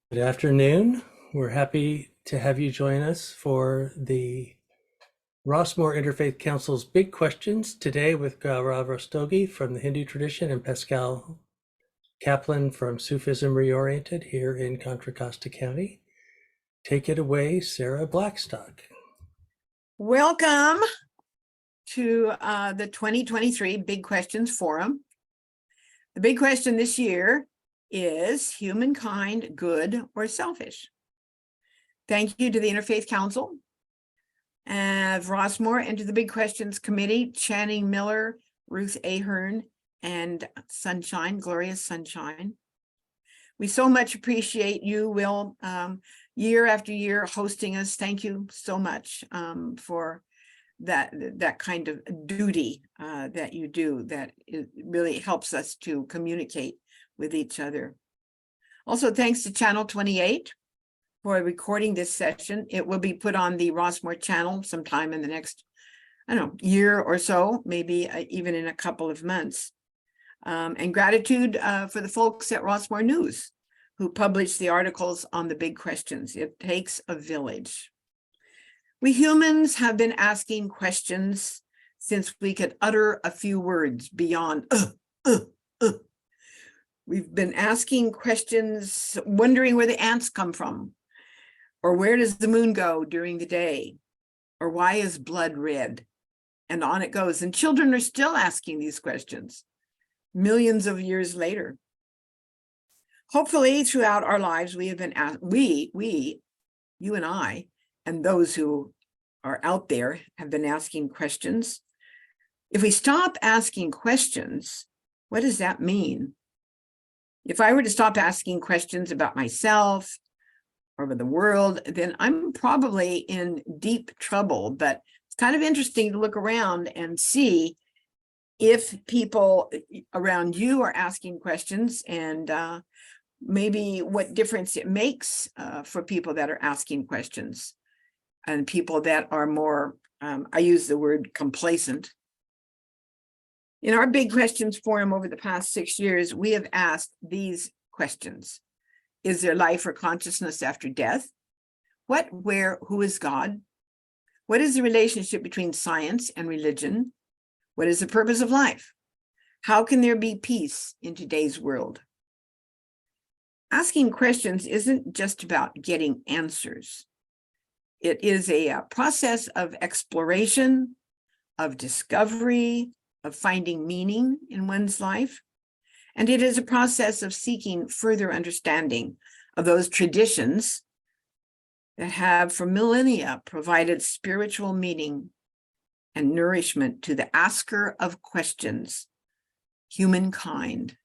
Good afternoon. We're happy to have you join us for the Rossmore Interfaith Council's Big Questions today with Gaurav Rastogi from the Hindu tradition and Pascal Kaplan from Sufism Reoriented here in Contra Costa County. Take it away, Sarah Blackstock. Welcome to the 2023 Big Questions Forum. The big question this year is humankind good or selfish? Thank you to the Interfaith Council, Rossmore, and to the Big Questions Committee, Channing Miller, Ruth Ahern, and Sunshine, Glorious Sunshine. We so much appreciate you, Will, year after year hosting us. Thank you so much for that kind of duty that you do, that it really helps us to communicate with each other. Also, thanks to Channel 28 for recording this session. It will be put on the Rossmore channel sometime in the next, year or so, maybe even in a couple of months. And gratitude for the folks at Rossmore News who publish the articles on the big questions. It takes a village. We humans have been asking questions since we could utter a few words beyond We've been asking questions, wondering where the ants come from, or where does the moon go during the day, or why is blood red? And on it goes. And children are still asking these questions millions of years later. Hopefully, throughout our lives, we have been asked, you and I, and those who are out there have been asking questions. If we stop asking questions, what does that mean? If I were to stop asking questions about myself or the world, then I'm probably in deep trouble. But it's kind of interesting to look around and see if people around you are asking questions, and maybe what difference it makes for people that are asking questions and people that are more, I use the word complacent. In our Big Questions Forum over the past 6 years, we have asked these questions. Is there life or consciousness after death? What, where, who is God? What is the relationship between science and religion? What is the purpose of life? How can there be peace in today's world? Asking questions isn't just about getting answers. It is a process of exploration, of discovery, of finding meaning in one's life. And it is a process of seeking further understanding of those traditions that have for millennia provided spiritual meaning and nourishment to the asker of questions, humankind.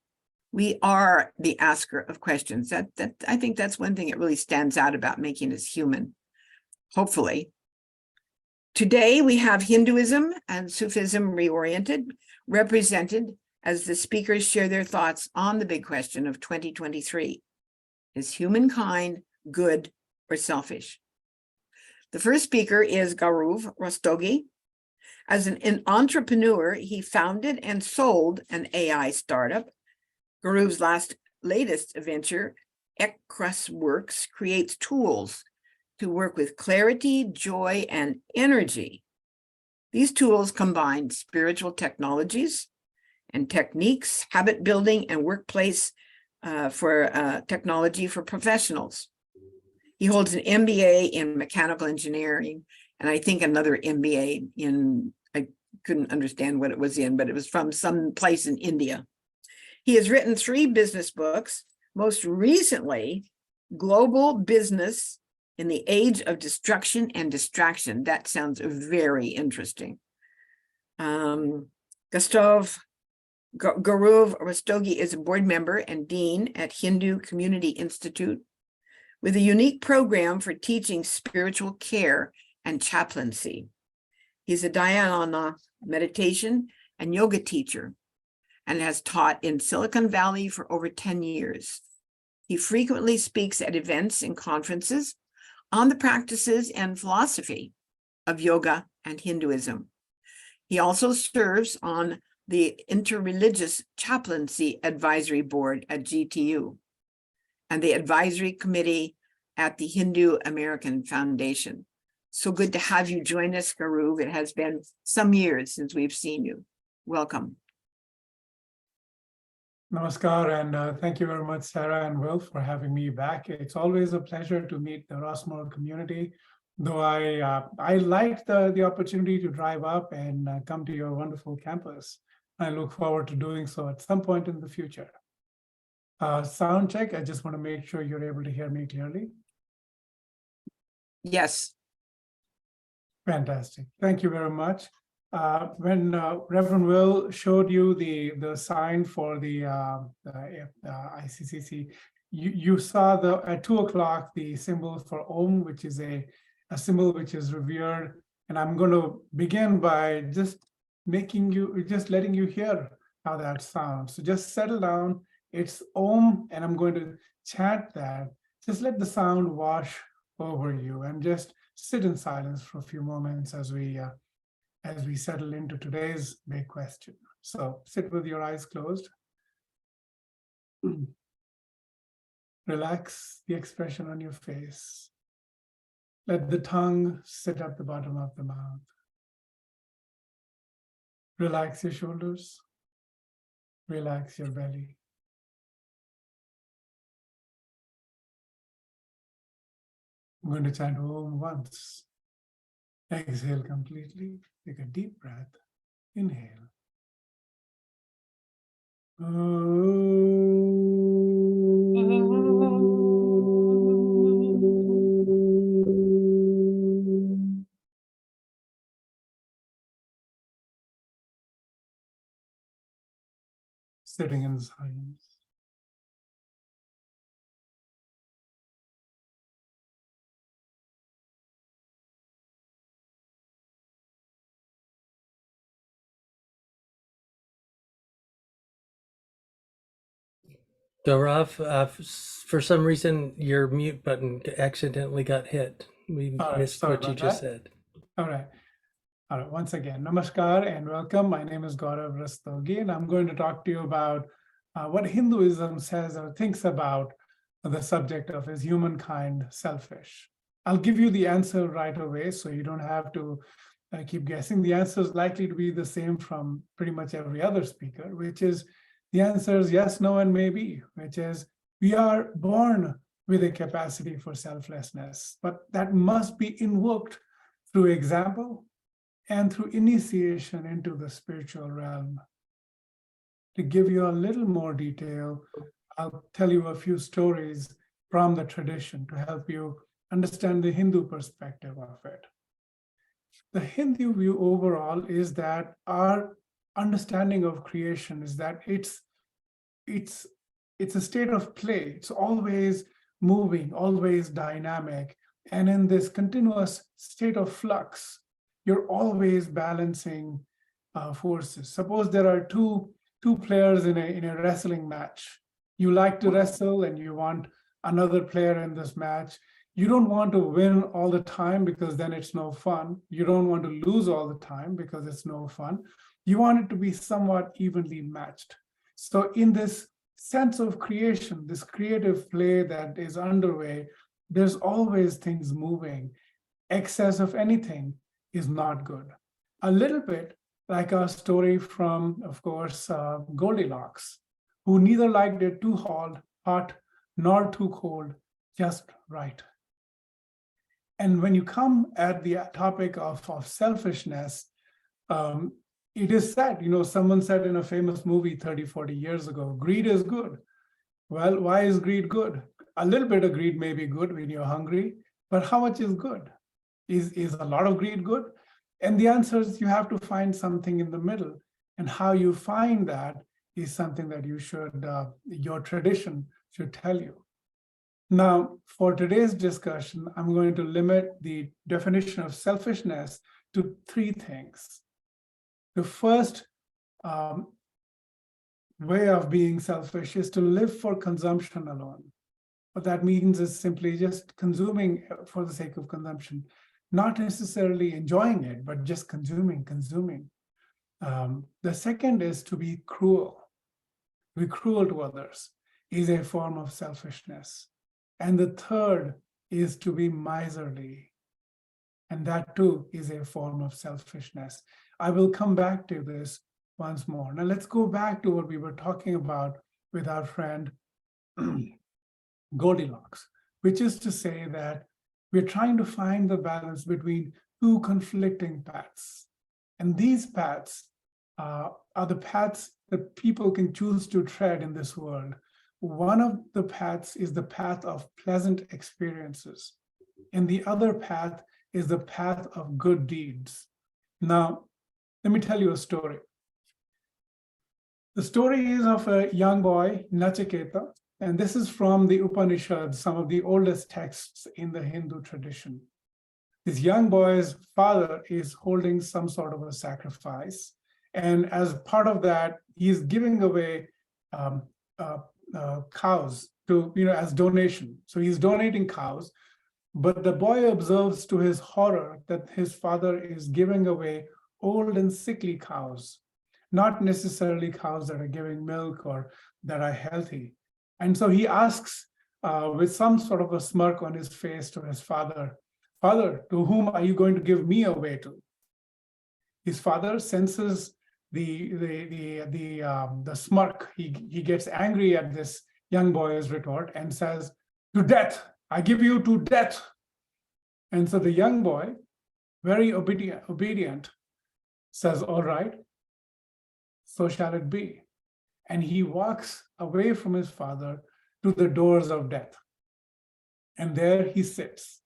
We are the asker of questions. I think that's one thing that really stands out about making us human, hopefully. Today, we have Hinduism and Sufism Reoriented represented as the speakers share their thoughts on the big question of 2023. Is humankind good or selfish? The first speaker is Gaurav Rastogi. As an entrepreneur, he founded and sold an AI startup. Gaurav's latest venture, Ekrasworks, creates tools to work with clarity, joy, and energy. These tools combine spiritual technologies and techniques, habit building, and workplace for technology for professionals. He holds an MBA in mechanical engineering, and I think another MBA in, I couldn't understand what it was in, but it was from some place in India. He has written 3 business books, most recently, Global Business in the Age of Destruction and Distraction. That sounds very interesting. Gaurav Rastogi is a board member and dean at Hindu Community Institute with a unique program for teaching spiritual care and chaplaincy. He's a dhyana meditation and yoga teacher and has taught in Silicon Valley for over 10 years. He frequently speaks at events and conferences on the practices and philosophy of yoga and Hinduism. He also serves on the Interreligious Chaplaincy Advisory Board at GTU and the advisory committee at the Hindu American Foundation. So good to have you join us, Gaurav. It has been some years since we've seen you. Welcome. Namaskar, and thank you very much, Sarah and Will, for having me back. It's always a pleasure to meet the Rossmore community, though I liked the opportunity to drive up and come to your wonderful campus. I look forward to doing so at some point in the future. Sound check, I just want to make sure you're able to hear me clearly. Yes. Fantastic. Thank you very much. When Reverend Will showed you the sign for the ICCC, you saw at 2 o'clock the symbol for Om, which is a symbol which is revered. And I'm going to begin by just letting you hear how that sounds. So just settle down. It's Om, and I'm going to chant that. Just let the sound wash over you and just sit in silence for a few moments as we settle into today's big question. So sit with your eyes closed. Relax the expression on your face. Let the tongue sit at the bottom of the mouth. Relax your shoulders. Relax your belly. I'm going to chant Om once. Exhale completely. Take a deep breath. Inhale. Sitting in silence. Gaurav, for some reason, your mute button accidentally got hit. We missed what you just said. All right. Once again, namaskar and welcome. My name is Gaurav Rastogi, and I'm going to talk to you about what Hinduism says or thinks about the subject of is humankind selfish? I'll give you the answer right away, so you don't have to keep guessing. The answer is likely to be the same from pretty much every other speaker, which is the answer is yes, no, and maybe, which is we are born with a capacity for selflessness, but that must be invoked through example and through initiation into the spiritual realm. To give you a little more detail, I'll tell you a few stories from the tradition to help you understand the Hindu perspective of it. The Hindu view overall is that our understanding of creation is that it's a state of play. It's always moving, always dynamic. And in this continuous state of flux, you're always balancing forces. Suppose there are two players in a wrestling match. You like to wrestle and you want another player in this match. You don't want to win all the time because then it's no fun. You don't want to lose all the time because it's no fun. You want it to be somewhat evenly matched. So in this sense of creation, this creative play that is underway, there's always things moving. Excess of anything is not good. A little bit like our story from, of course, Goldilocks, who neither liked it too hot nor too cold, just right. And when you come at the topic of selfishness, it is said, someone said in a famous movie 30, 40 years ago, greed is good. Well, why is greed good? A little bit of greed may be good when you're hungry, but how much is good? Is a lot of greed good? And the answer is you have to find something in the middle. And how you find that is something that you should, your tradition should tell you. Now, for today's discussion, I'm going to limit the definition of selfishness to 3 things. The first way of being selfish is to live for consumption alone. What that means is simply just consuming for the sake of consumption, not necessarily enjoying it, but just consuming. The second is to be cruel to others. is a form of selfishness. And the third is to be miserly. And that too is a form of selfishness. I will come back to this once more. Now let's go back to what we were talking about with our friend Goldilocks, which is to say that we're trying to find the balance between two conflicting paths. And these paths are the paths that people can choose to tread in this world. One of the paths is the path of pleasant experiences, and the other path is the path of good deeds. Now, let me tell you a story. The story is of a young boy, Nachiketa, and this is from the Upanishads, some of the oldest texts in the Hindu tradition. This young boy's father is holding some sort of a sacrifice, and as part of that, he's giving away cows to, as donation. So he's donating cows, but the boy observes to his horror that his father is giving away old and sickly cows, not necessarily cows that are giving milk or that are healthy. And so he asks with some sort of a smirk on his face to his father, "Father, to whom are you going to give me away to?" His father senses the smirk. He gets angry at this young boy's retort and says, "To death, I give you to death." And so the young boy, very obedient, says, "All right, so shall it be." And he walks away from his father to the doors of death. And there he sits.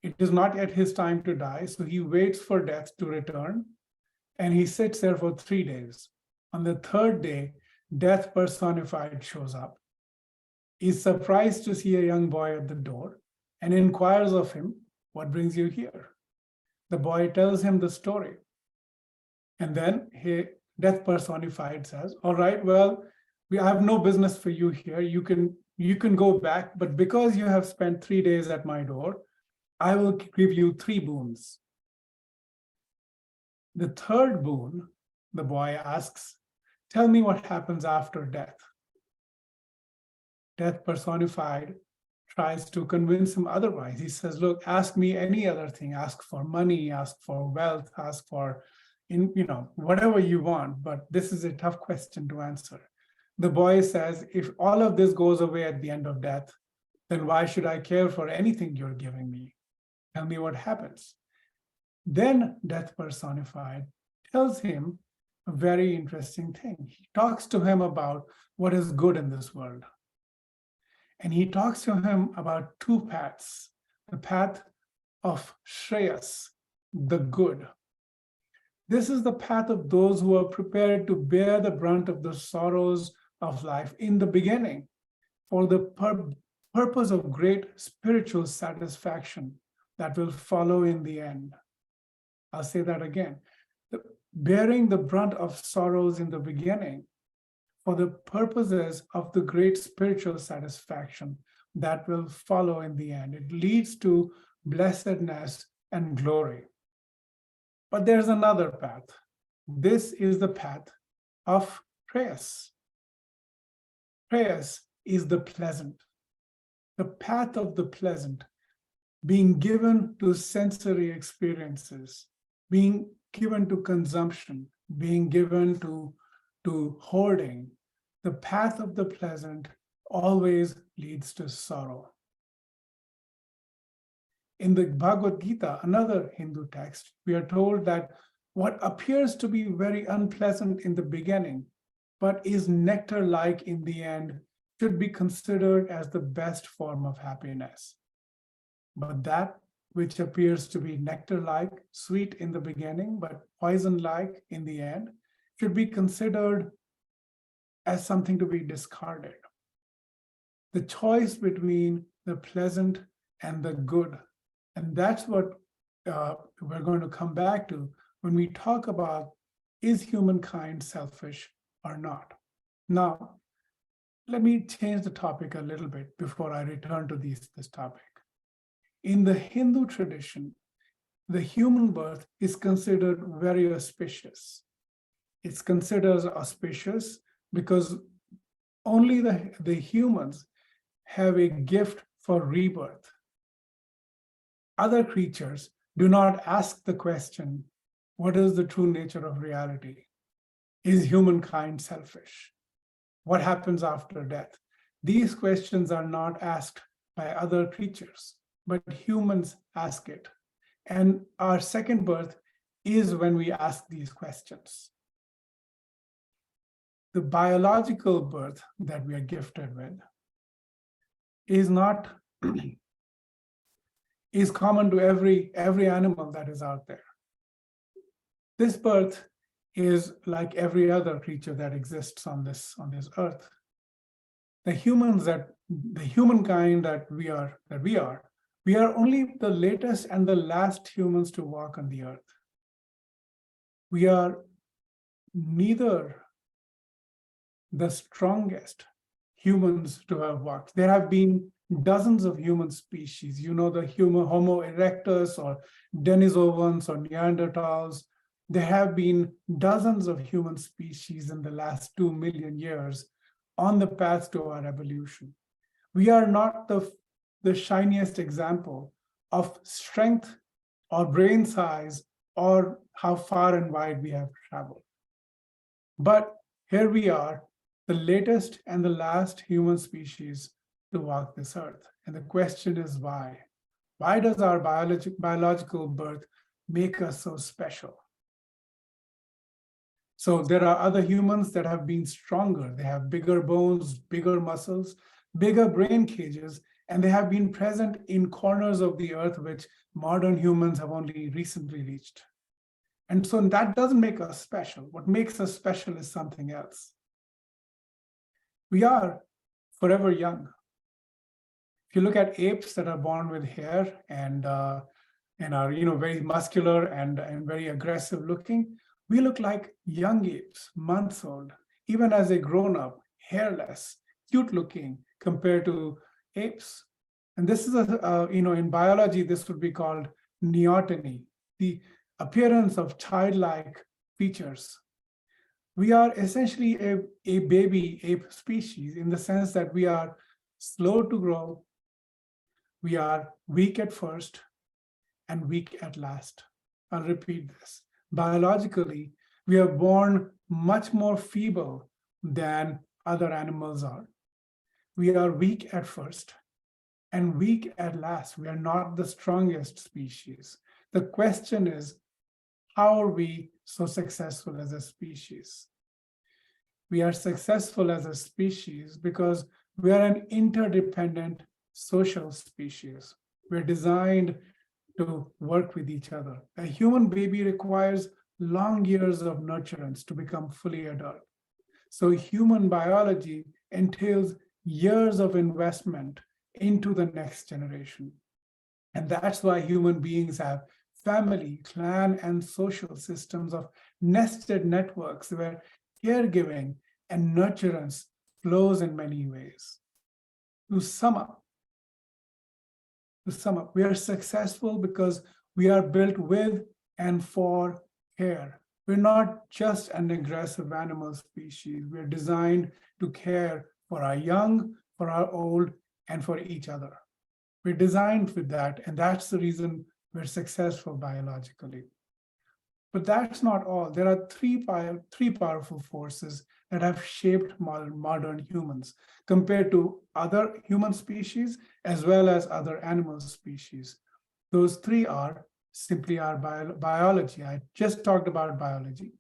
It is not yet his time to die, so he waits for death to return. And he sits there for 3 days. On the third day, death personified shows up. He's surprised to see a young boy at the door and inquires of him, "What brings you here?" The boy tells him the story. And then death personified says, "All right, well, I have no business for you here. You can go back, but because you have spent 3 days at my door, I will give you 3 boons. The third boon," the boy asks, "tell me what happens after death." Death personified tries to convince him otherwise. He says, "Look, ask me any other thing. Ask for money, ask for wealth, ask for whatever you want, but this is a tough question to answer." The boy says, "If all of this goes away at the end of death, then why should I care for anything you're giving me? Tell me what happens." Then death personified tells him a very interesting thing. He talks to him about what is good in this world. And he talks to him about 2 paths: the path of Shreyas, the good. This is the path of those who are prepared to bear the brunt of the sorrows of life in the beginning for the purpose of great spiritual satisfaction that will follow in the end. I'll say that again. Bearing the brunt of sorrows in the beginning for the purposes of the great spiritual satisfaction that will follow in the end. It leads to blessedness and glory. But there's another path. This is the path of prayers. Prayers is the pleasant, the path of the pleasant, being given to sensory experiences, being given to consumption, being given to hoarding. The path of the pleasant always leads to sorrow. In the Bhagavad Gita, another Hindu text, we are told that what appears to be very unpleasant in the beginning, but is nectar-like in the end, should be considered as the best form of happiness. But that which appears to be nectar-like, sweet in the beginning, but poison-like in the end, should be considered as something to be discarded. The choice between the pleasant and the good. And that's what we're going to come back to when we talk about, is humankind selfish or not? Now, let me change the topic a little bit before I return to this topic. In the Hindu tradition, the human birth is considered very auspicious. It's considered auspicious because only the humans have a gift for rebirth. Other creatures do not ask the question, what is the true nature of reality? Is humankind selfish? What happens after death? These questions are not asked by other creatures, but humans ask it. And our second birth is when we ask these questions. The biological birth that we are gifted with is not is common to every animal that is out there. This birth is like every other creature that exists on this earth. The humankind that we are only the latest and the last humans to walk on the earth. We are neither the strongest humans to have walked. There have been dozens of human species, the Homo erectus or Denisovans or Neanderthals. There have been dozens of human species in the last 2 million years on the path to our evolution. We are not the shiniest example of strength or brain size or how far and wide we have traveled. But here we are, the latest and the last human species to walk this earth. And the question is why? Why does our biological birth make us so special? So there are other humans that have been stronger. They have bigger bones, bigger muscles, bigger brain cages, and they have been present in corners of the earth which modern humans have only recently reached. And so that doesn't make us special. What makes us special is something else. We are forever young. If you look at apes that are born with hair and are very muscular and very aggressive looking, we look like young apes, months old, even as a grown-up, hairless, cute looking compared to apes. And this is in biology, this would be called neoteny, the appearance of childlike features. We are essentially a baby ape species in the sense that we are slow to grow, we are weak at first, and weak at last. I'll repeat this. Biologically, we are born much more feeble than other animals are. We are weak at first and weak at last. We are not the strongest species. The question is, how are we so successful as a species? We are successful as a species because we are an interdependent social species. We're designed to work with each other. A human baby requires long years of nurturance to become fully adult. So human biology entails years of investment into the next generation. And that's why human beings have family, clan, and social systems of nested networks where caregiving and nurturance flows in many ways. To sum up, we are successful because we are built with and for care. We're not just an aggressive animal species. We're designed to care for our young, for our old, and for each other. We're designed with that, and that's the reason we're successful biologically. But that's not all. There are three powerful forces that have shaped modern humans compared to other human species as well as other animal species. Those three are simply our biology. I just talked about biology.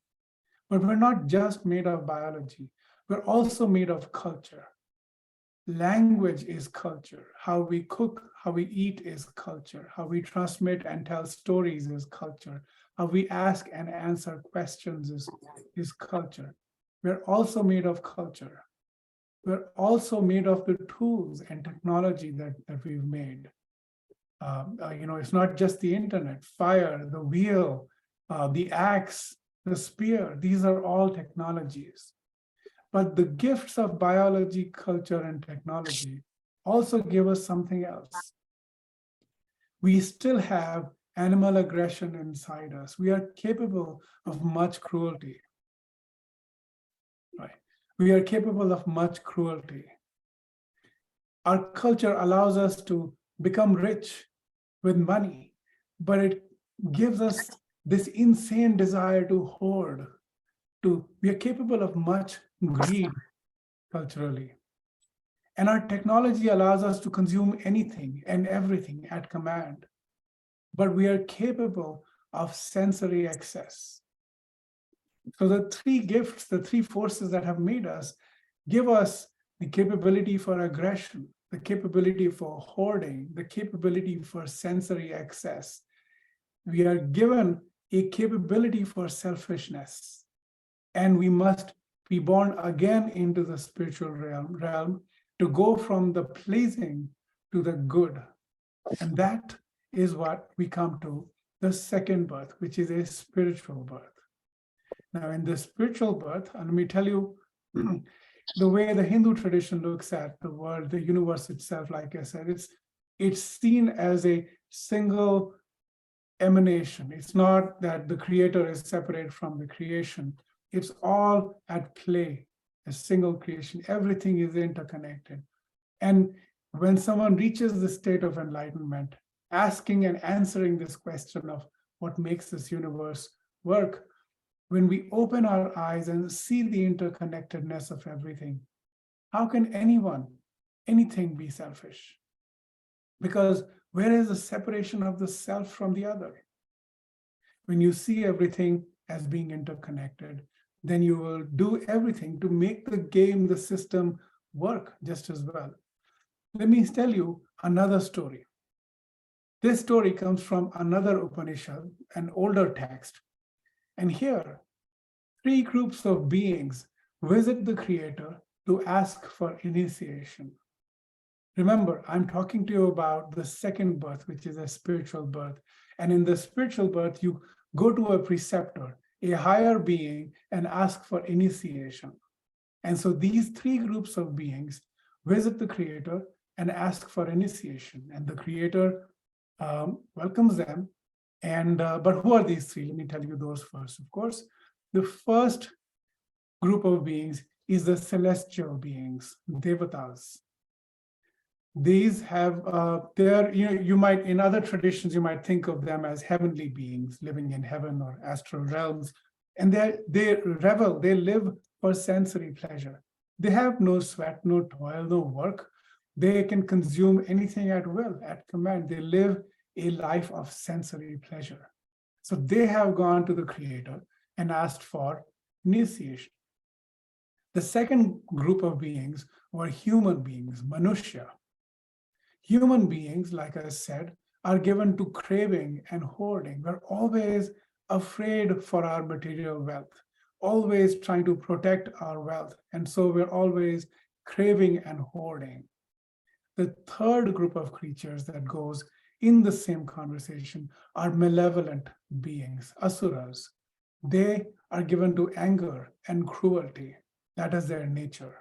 But we're not just made of biology. We're also made of culture. Language is culture. How we cook, how we eat is culture. How we transmit and tell stories is culture. How we ask and answer questions is culture. We're also made of culture. We're also made of the tools and technology that we've made. It's not just the internet, fire, the wheel, the axe, the spear. These are all technologies. But the gifts of biology, culture, and technology also give us something else. We still have animal aggression inside us. We are capable of much cruelty. Right? We are capable of much cruelty. Our culture allows us to become rich with money, but it gives us this insane desire to hoard. We are capable of much greed culturally. And our technology allows us to consume anything and everything at command. But we are capable of sensory excess. So the three gifts, the three forces that have made us, give us the capability for aggression, the capability for hoarding, the capability for sensory excess. We are given a capability for selfishness, and we must be born again into the spiritual realm to go from the pleasing to the good. And that is what we come to the second birth, which is a spiritual birth. Now, in the spiritual birth, and let me tell you, the way the Hindu tradition looks at the world, the universe itself, like I said, it's seen as a single emanation. It's not that the creator is separate from the creation. It's all at play, a single creation. Everything is interconnected. And when someone reaches the state of enlightenment, asking and answering this question of what makes this universe work, when we open our eyes and see the interconnectedness of everything, how can anything be selfish? Because where is the separation of the self from the other? When you see everything as being interconnected, then you will do everything to make the game, the system work just as well. Let me tell you another story. This story comes from another Upanishad, an older text. And here, three groups of beings visit the Creator to ask for initiation. Remember, I'm talking to you about the second birth, which is a spiritual birth. And in the spiritual birth, you go to a preceptor, a higher being, and ask for initiation. And so these three groups of beings visit the Creator and ask for initiation. And the Creator welcomes them. And but who are these three? Let me tell you those first. Of course, the first group of beings is the celestial beings, devatas. These have you might, in other traditions, you might think of them as heavenly beings living in heaven or astral realms. And they revel, they live for sensory pleasure. They have no sweat, no toil, no work. They can consume anything at will, at command. They live a life of sensory pleasure. So they have gone to the Creator and asked for initiation. The second group of beings were human beings, Manushya. Human beings, like I said, are given to craving and hoarding. We're always afraid for our material wealth, always trying to protect our wealth. And so we're always craving and hoarding. The third group of creatures that goes in the same conversation are malevolent beings, asuras. They are given to anger and cruelty. That is their nature.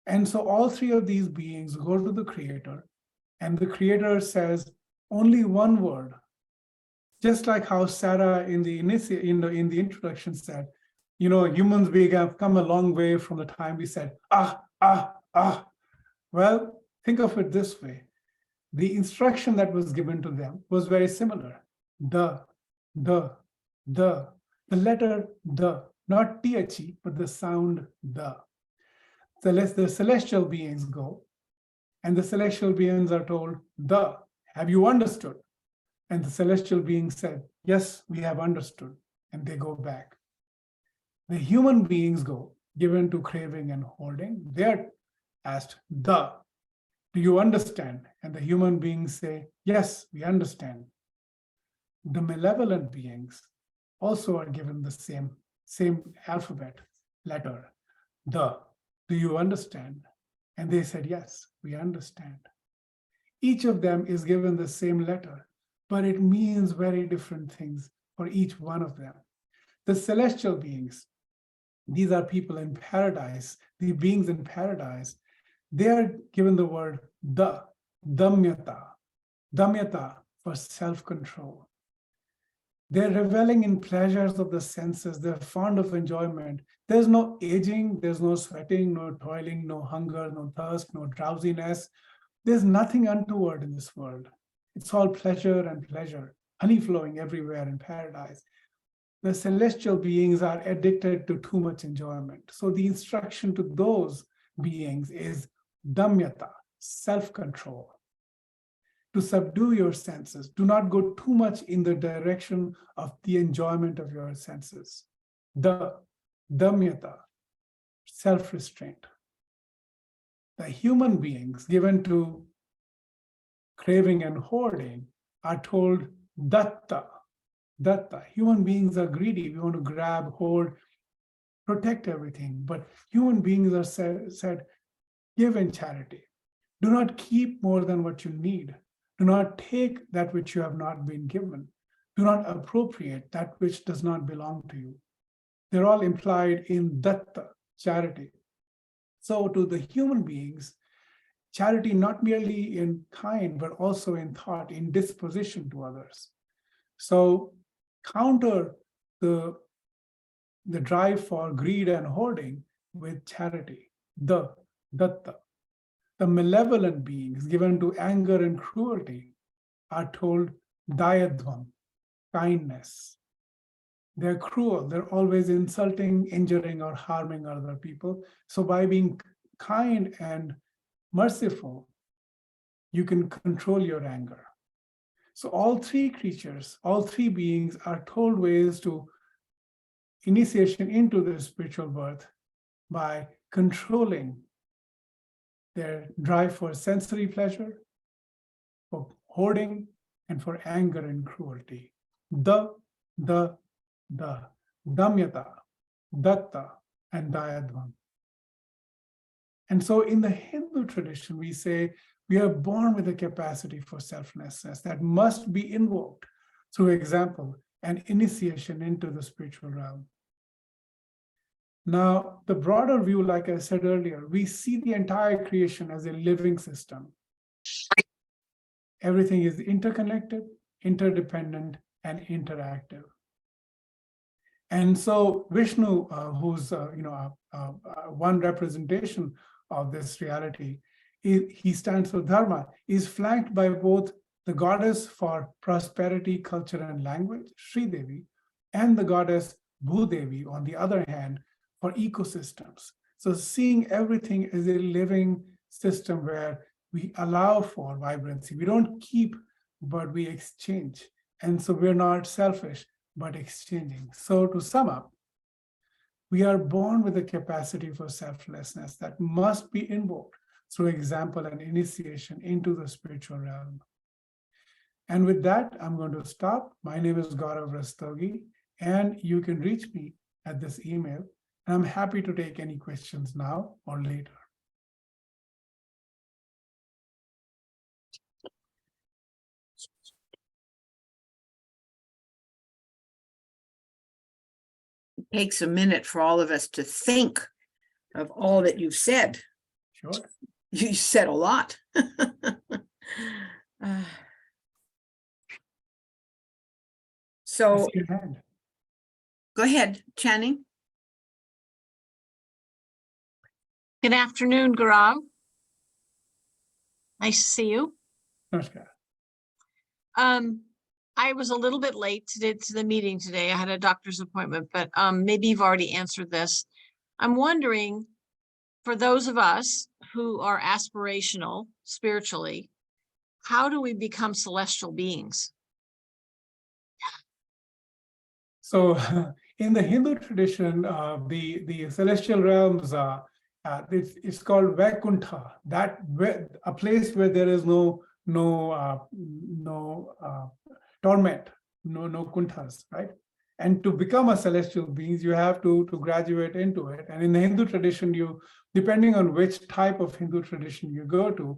And so all three of these beings go to the Creator, and the Creator says only one word. Just like how Sarah in the introduction said, humans, we have come a long way from the time we said, ah. Well, think of it this way. The instruction that was given to them was very similar. The letter the, not the, but the sound the. The celestial beings go, and the celestial beings are told, have you understood? And the celestial beings said, yes, we have understood, and they go back. The human beings go, given to craving and hoarding. They're asked, do you understand? And the human beings say, yes, we understand. The malevolent beings also are given the same alphabet letter, do you understand? And they said, yes, we understand. Each of them is given the same letter, but it means very different things for each one of them. The celestial beings, these are people in paradise, the beings in paradise, they are given the word damyata for self-control. They're reveling in pleasures of the senses. They're fond of enjoyment. There's no aging, there's no sweating, no toiling, no hunger, no thirst, no drowsiness. There's nothing untoward in this world. It's all pleasure and pleasure, honey flowing everywhere in paradise. The celestial beings are addicted to too much enjoyment. So the instruction to those beings is damyata, self-control. To subdue your senses. Do not go too much in the direction of the enjoyment of your senses. The damyata, self-restraint. The human beings given to craving and hoarding are told datta. Datta. Human beings are greedy. We want to grab, hoard, protect everything. But human beings are said, give in charity. Do not keep more than what you need. Do not take that which you have not been given. Do not appropriate that which does not belong to you. They're all implied in datta, charity. So to the human beings, charity not merely in kind, but also in thought, in disposition to others. So counter the drive for greed and hoarding with charity, the datta. The malevolent beings given to anger and cruelty are told dayadvam, kindness. They're cruel. They're always insulting, injuring, or harming other people. So by being kind and merciful, you can control your anger. So all three creatures, all three beings are told ways to initiation into the spiritual birth by controlling their drive for sensory pleasure, for hoarding, and for anger and cruelty. The, damyata, datta, and dayadvam. And so in the Hindu tradition, we say we are born with a capacity for selflessness that must be invoked through example and initiation into the spiritual realm. Now, the broader view, like I said earlier, we see the entire creation as a living system. Everything is interconnected, interdependent, and interactive. And so Vishnu, who's one representation of this reality, he stands for dharma, is flanked by both the goddess for prosperity, culture, and language, Sri Devi, and the goddess Bhudevi, on the other hand, for ecosystems. So seeing everything as a living system where we allow for vibrancy. We don't keep, but we exchange. And so we're not selfish, but exchanging. So to sum up, we are born with a capacity for selflessness that must be invoked through example and initiation into the spiritual realm. And with that, I'm going to stop. My name is Gaurav Rastogi, and you can reach me at this email. And I'm happy to take any questions now or later. It takes a minute for all of us to think of all that you've said. Sure. You said a lot. So go ahead, Channing. Good afternoon, Gaurav. Nice to see you. Namaskar. I was a little bit late to the meeting today. I had a doctor's appointment, but maybe you've already answered this. I'm wondering, for those of us who are aspirational spiritually, how do we become celestial beings? So in the Hindu tradition, the celestial realms, it's called Vaikuntha, a place where there is no torment, no kunthas, right? And to become a celestial beings, you have to graduate into it. And in the Hindu tradition, depending on which type of Hindu tradition you go to,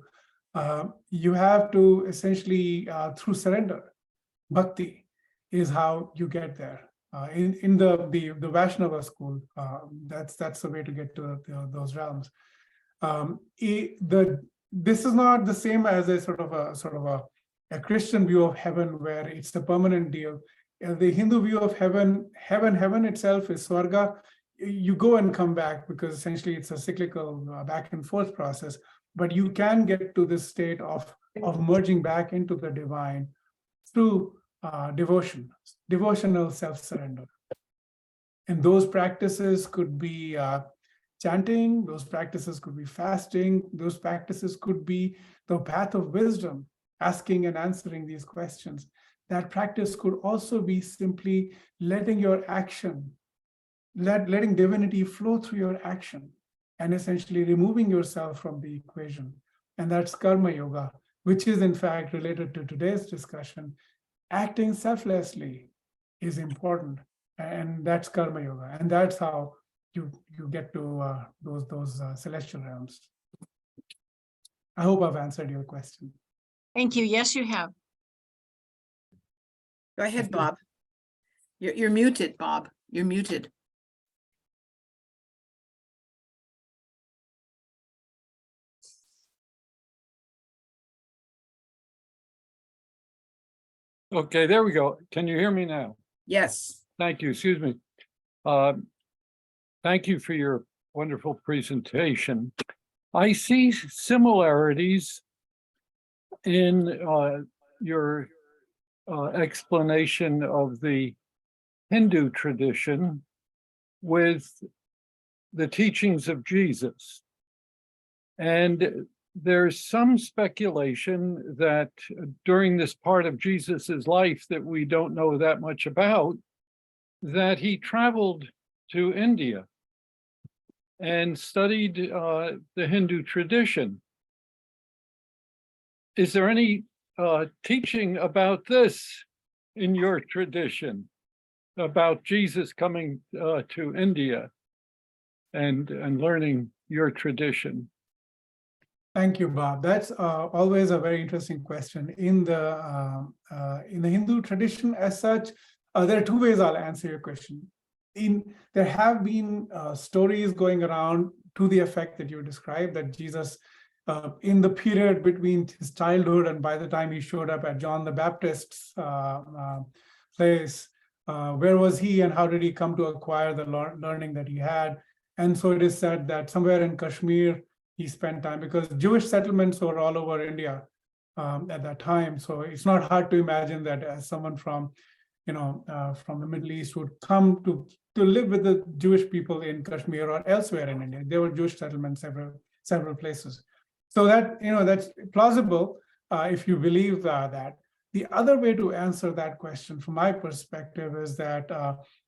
you have to essentially, through surrender, bhakti is how you get there. In the Vaishnava school, that's the way to get to those realms. This is not the same as a sort of a Christian view of heaven where it's a permanent deal. the Hindu view of heaven itself is Swarga. You go and come back because essentially it's a cyclical back and forth process. But you can get to this state of merging back into the divine through devotional self-surrender. And those practices could be chanting, those practices could be fasting, those practices could be the path of wisdom, asking and answering these questions. That practice could also be simply letting your action, letting divinity flow through your action, and essentially removing yourself from the equation. And that's karma yoga, which is in fact related to today's discussion. Acting selflessly is important, and that's karma yoga, and that's how you get to those celestial realms. I hope I've answered your question. Thank you. Yes, you have. Go ahead, Bob. You're muted, Bob. You're muted. Okay, there we go. Can you hear me now? Yes. Thank you. Excuse me. Thank you for your wonderful presentation. I see similarities in your explanation of the Hindu tradition with the teachings of Jesus. And there's some speculation that during this part of Jesus's life that we don't know that much about, that he traveled to India and studied the Hindu tradition. Is there any teaching about this in your tradition, about Jesus coming to India and learning your tradition? Thank you, Bob. That's always a very interesting question. In the Hindu tradition as such, there are two ways I'll answer your question. There have been stories going around to the effect that you described, that Jesus, in the period between his childhood and by the time he showed up at John the Baptist's place, where was he and how did he come to acquire the learning that he had? And so it is said that somewhere in Kashmir, he spent time, because Jewish settlements were all over India at that time. So it's not hard to imagine that as someone from the Middle East would come to live with the Jewish people in Kashmir or elsewhere in India. There were Jewish settlements several places. So that, that's plausible if you believe that. The other way to answer that question from my perspective is that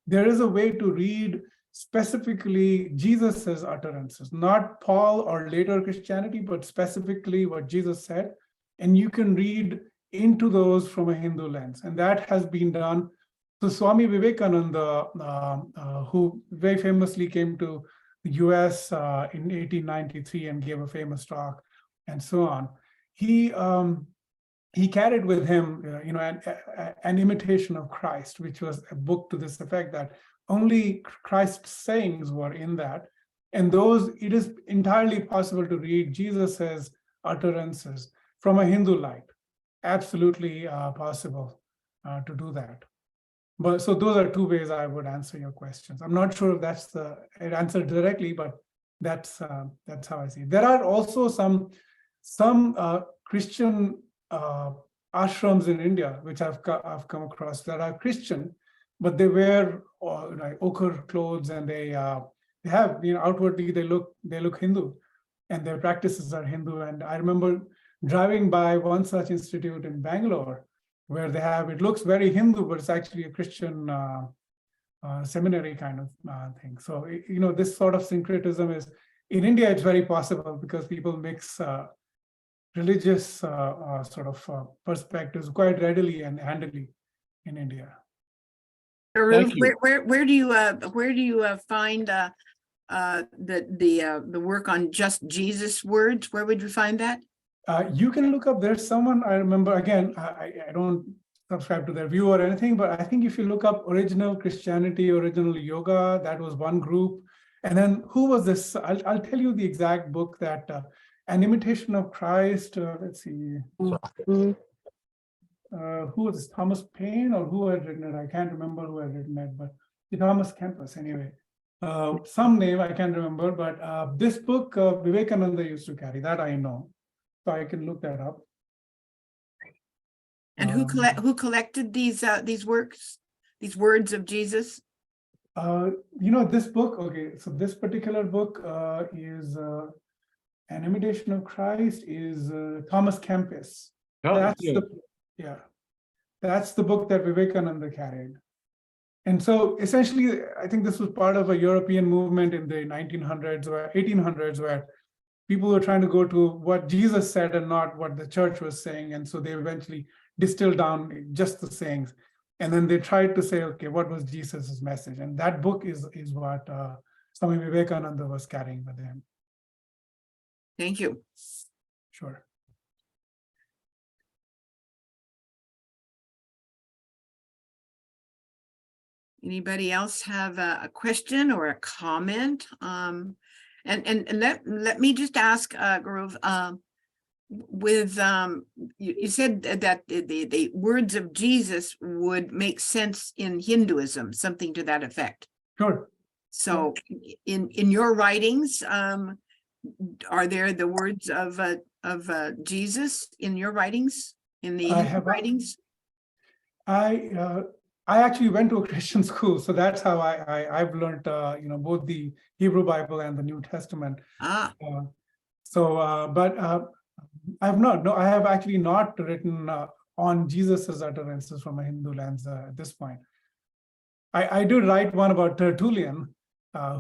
there is a way to read specifically Jesus's utterances, not Paul or later Christianity, but specifically what Jesus said. And you can read into those from a Hindu lens. And that has been done. So Swami Vivekananda, who very famously came to the US in 1893 and gave a famous talk and so on, he carried with him an imitation of Christ, which was a book to this effect that only Christ's sayings were in that. And those, it is entirely possible to read Jesus's utterances from a Hindu light. Absolutely possible to do that. But so those are two ways I would answer your questions. I'm not sure if that's the answer directly, but that's how I see it. There are also some Christian ashrams in India which I've come across that are Christian, but they wear like ochre clothes, and they have, outwardly they look Hindu, and their practices are Hindu. And I remember driving by one such institute in Bangalore, where they have, it looks very Hindu, but it's actually a Christian seminary kind of thing. So, this sort of syncretism is, in India, it's very possible because people mix religious sort of perspectives quite readily and handily in India. Gaurav, where do you find the work on just Jesus words? Where would you find that? You can look up, there's someone, I remember, again, I don't subscribe to their view or anything, but I think if you look up original Christianity, original yoga, that was one group. And then who was this? I'll tell you the exact book that, An Imitation of Christ, let's see. who was this, Thomas Paine, or who had written it? I can't remember who had written it, but Thomas Kempis anyway. Some name I can't remember, but this book Vivekananda used to carry, that I know. So I can look that up. And who collected these works, these words of Jesus? This book, okay, so this particular book is An Imitation of Christ, is Thomas Kempis. That's the book that Vivekananda carried. And so essentially, I think this was part of a European movement in the 1900s or 1800s where people were trying to go to what Jesus said and not what the church was saying. And so they eventually distilled down just the sayings. And then they tried to say, okay, what was Jesus's message? And that book is what Swami Vivekananda was carrying with him. Thank you. Sure. Anybody else have a question or a comment? And let me just ask, Gaurav, you said that the words of Jesus would make sense in Hinduism, something to that effect. Sure. So in your writings, are there the words of Jesus in your writings, in the Hindu writings? I actually went to a Christian school, so that's how I've learned, both the Hebrew Bible and the New Testament. But I have actually not written on Jesus's utterances from a Hindu lens at this point. I did write one about Tertullian,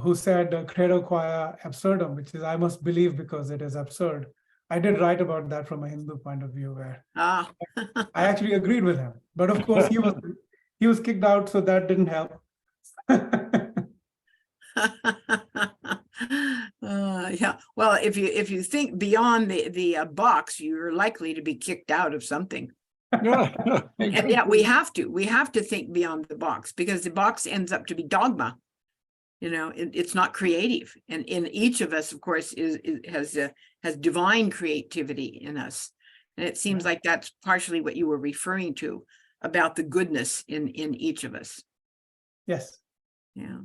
who said credo quia absurdum, which is I must believe because it is absurd. I did write about that from a Hindu point of view, where I actually agreed with him. But of course, he was kicked out, so that didn't help. Yeah. Well, if you think beyond the box, you're likely to be kicked out of something. And yeah, we have to think beyond the box, because the box ends up to be dogma. It's not creative, and in each of us, of course, has divine creativity in us, and it seems like that's partially what you were referring to about the goodness in each of us. Yes. Yeah.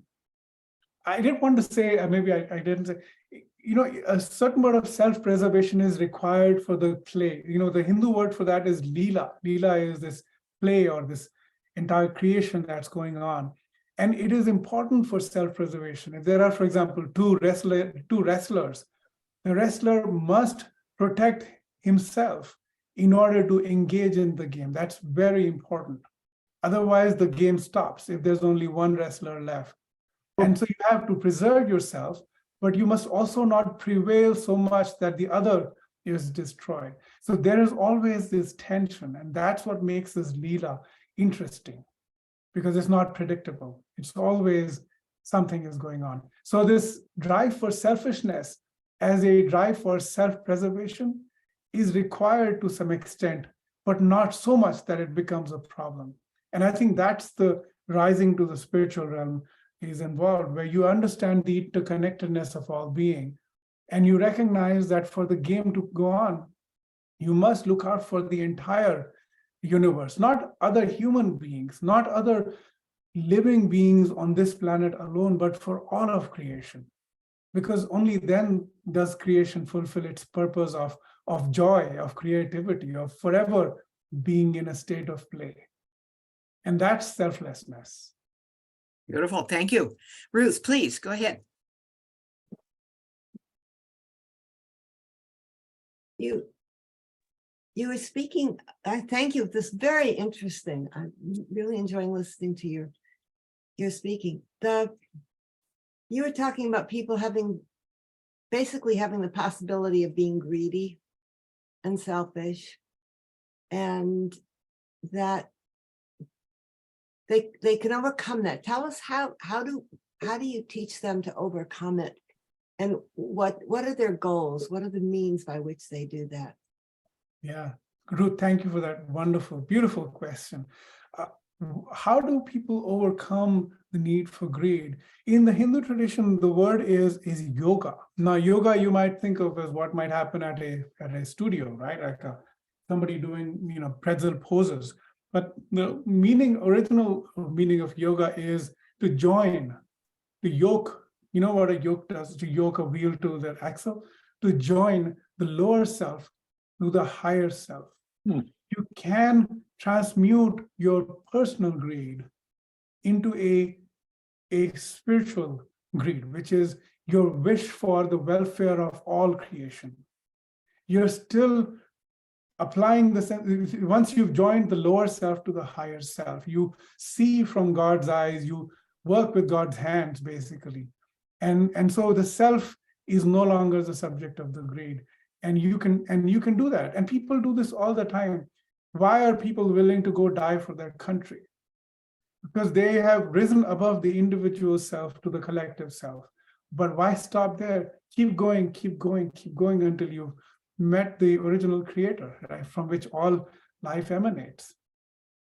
I didn't want to say, maybe I didn't say, a certain amount of self-preservation is required for the play. The Hindu word for that is Leela. Leela is this play or this entire creation that's going on. And it is important for self-preservation. If there are, for example, two wrestlers, the wrestler must protect himself in order to engage in the game. That's very important. Otherwise, the game stops if there's only one wrestler left. And so you have to preserve yourself, but you must also not prevail so much that the other is destroyed. So there is always this tension, and that's what makes this Leela interesting, because it's not predictable. It's always something is going on. So this drive for selfishness as a drive for self-preservation is required to some extent, but not so much that it becomes a problem. And I think that's the rising to the spiritual realm is involved, where you understand the interconnectedness of all being, and you recognize that for the game to go on, you must look out for the entire universe, not other human beings, not other living beings on this planet alone, but for all of creation. Because only then does creation fulfill its purpose of joy, of creativity, of forever being in a state of play. And that's selflessness. Beautiful. Thank you. Ruth, please go ahead. You were speaking, thank you. This is very interesting. I'm really enjoying listening to your speaking. You were talking about people basically having the possibility of being greedy and selfish, and that they can overcome that. Tell us how do you teach them to overcome it, and what are their goals? What are the means by which they do that? Yeah, Ruth, thank you for that wonderful, beautiful question. How do people overcome the need for greed? In the Hindu tradition, the word is yoga. Now, yoga you might think of as what might happen at a studio, right? Like somebody doing, pretzel poses. But the original meaning of yoga is to join, to yoke. You know what a yoke does? To yoke a wheel to the axle, to join the lower self to the higher self. You can transmute your personal greed into a spiritual greed, which is your wish for the welfare of all creation. You're still applying the sense. Once you've joined the lower self to the higher self, you see from God's eyes, you work with God's hands, basically. And so the self is no longer the subject of the greed. And you can do that. And people do this all the time. Why are people willing to go die for their country? Because they have risen above the individual self to the collective self. But why stop there? Keep going, keep going, keep going until you've met the original creator, right, from which all life emanates.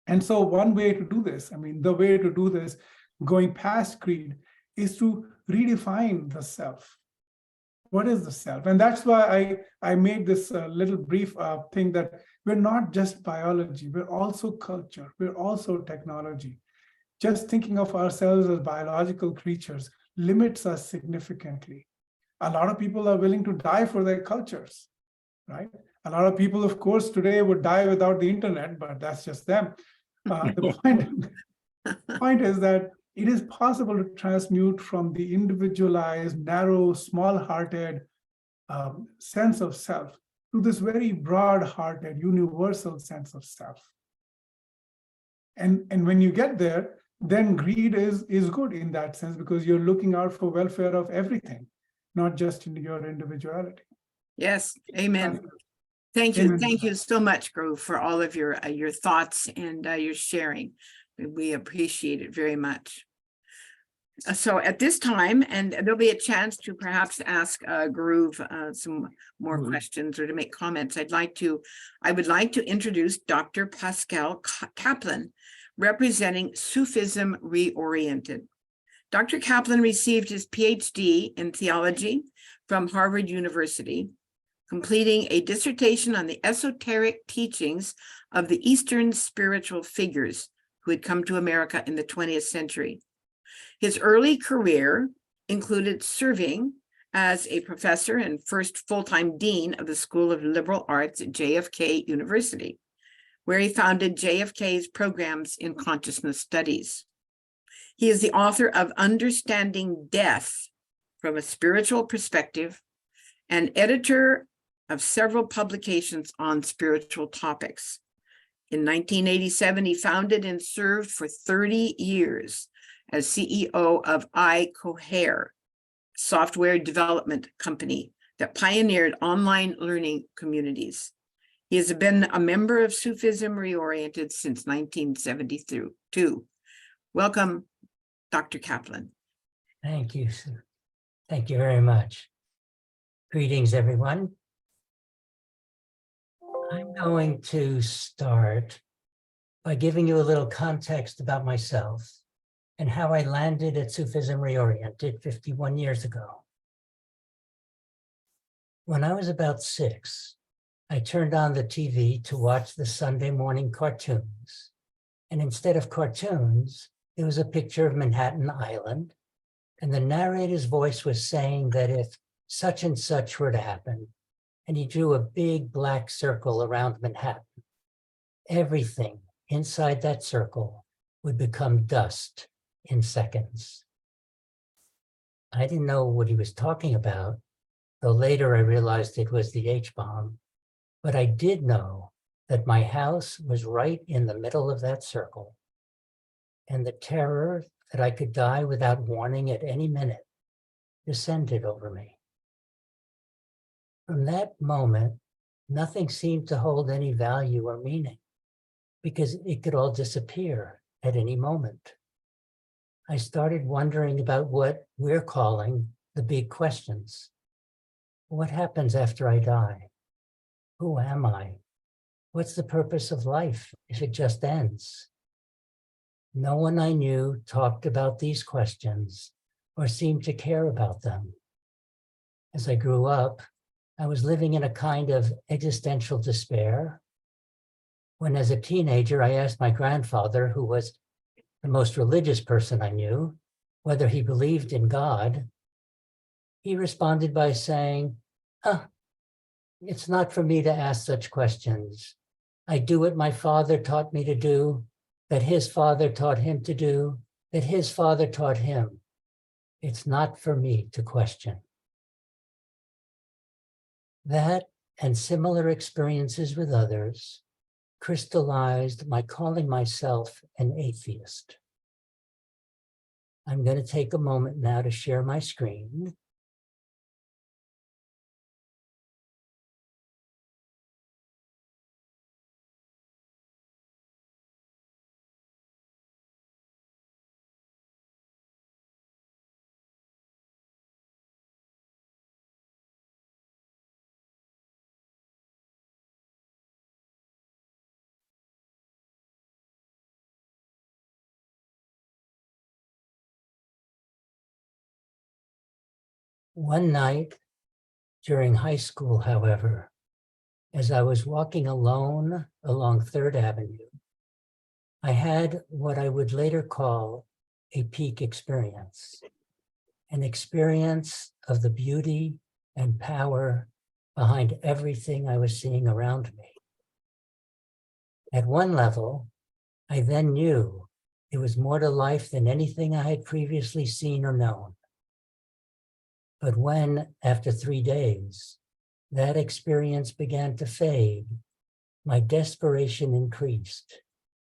And so one way to do this, the way to do this, going past greed, is to redefine the self. What is the self? And that's why I made this little brief thing that we're not just biology, we're also culture, we're also technology. Just thinking of ourselves as biological creatures limits us significantly. A lot of people are willing to die for their cultures, right? A lot of people, of course, today would die without the internet, but that's just them. The point is that it is possible to transmute from the individualized, narrow, small-hearted sense of self to this very broad-hearted, universal sense of self. And when you get there, then greed is good in that sense, because you're looking out for welfare of everything, not just in your individuality. Yes, amen. Thank you. Amen. Thank you so much, Gaurav, for all of your thoughts and your sharing. We appreciate it very much. So at this time, and there'll be a chance to perhaps ask Gaurav some more questions or to make comments. I would like to introduce Dr. Pascal Kaplan, representing Sufism Reoriented. Dr. Kaplan received his Ph.D. in Theology from Harvard University, completing a dissertation on the esoteric teachings of the Eastern spiritual figures who had come to America in the 20th century. His early career included serving as a professor and first full-time dean of the School of Liberal Arts at JFK University, where he founded JFK's programs in consciousness studies. He is the author of Understanding Death from a Spiritual Perspective and editor of several publications on spiritual topics. In 1987, he founded and served for 30 years as CEO of iCohere, software development company that pioneered online learning communities. He has been a member of Sufism Reoriented since 1972. Welcome, Dr. Kaplan. Thank you, Sue. Thank you very much. Greetings, everyone. I'm going to start by giving you a little context about myself and how I landed at Sufism Reoriented 51 years ago. When I was about 6, I turned on the TV to watch the Sunday morning cartoons. And instead of cartoons, it was a picture of Manhattan Island. And the narrator's voice was saying that if such and such were to happen, and he drew a big black circle around Manhattan, everything inside that circle would become dust in seconds. I didn't know what he was talking about, though later I realized it was the H-bomb, but I did know that my house was right in the middle of that circle, and the terror that I could die without warning at any minute descended over me. From that moment, nothing seemed to hold any value or meaning, because it could all disappear at any moment. I started wondering about what we're calling the big questions. What happens after I die? Who am I? What's the purpose of life if it just ends? No one I knew talked about these questions or seemed to care about them. As I grew up, I was living in a kind of existential despair when as a teenager, I asked my grandfather, who was the most religious person I knew, whether he believed in God. He responded by saying, it's not for me to ask such questions. I do what my father taught me to do, that his father taught him to do, that his father taught him. It's not for me to question. That and similar experiences with others crystallized my calling myself an atheist. I'm going to take a moment now to share my screen. One night during high school, however, as I was walking alone along 3rd Avenue, I had what I would later call a peak experience, an experience of the beauty and power behind everything I was seeing around me. At one level, I then knew it was more to life than anything I had previously seen or known. But when, after 3 days, that experience began to fade, my desperation increased.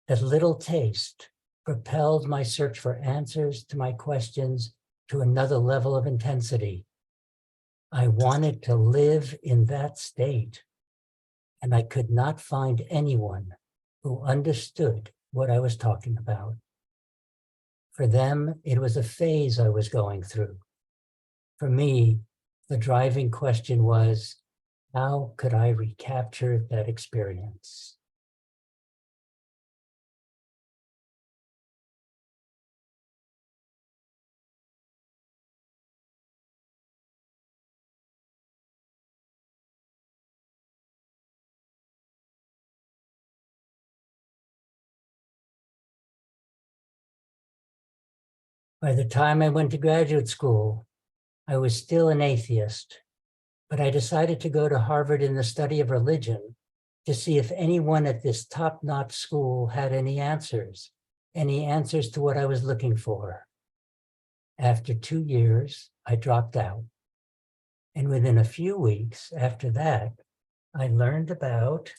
That little taste propelled my search for answers to my questions to another level of intensity. I wanted to live in that state, and I could not find anyone who understood what I was talking about. For them, it was a phase I was going through. For me, the driving question was, how could I recapture that experience? By the time I went to graduate school, I was still an atheist, but I decided to go to Harvard in the study of religion to see if anyone at this top-notch school had any answers to what I was looking for. After 2 years, I dropped out. And within a few weeks after that, I learned about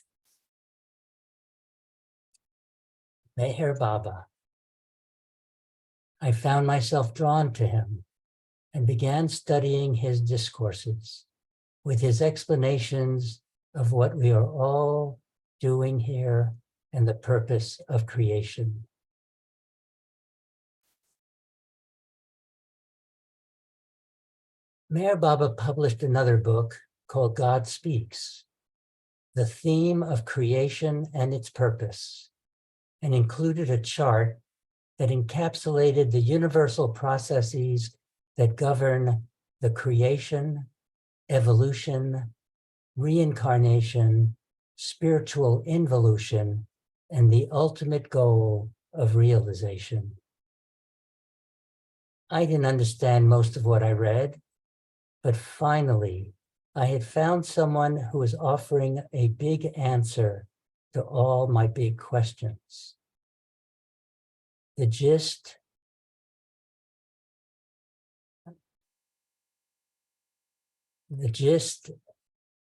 Meher Baba. I found myself drawn to him and began studying his discourses with his explanations of what we are all doing here and the purpose of creation. Meher Baba published another book called God Speaks, the theme of creation and its purpose, and included a chart that encapsulated the universal processes that govern the creation, evolution, reincarnation, spiritual involution, and the ultimate goal of realization. I didn't understand most of what I read, but finally, I had found someone who was offering a big answer to all my big questions. The gist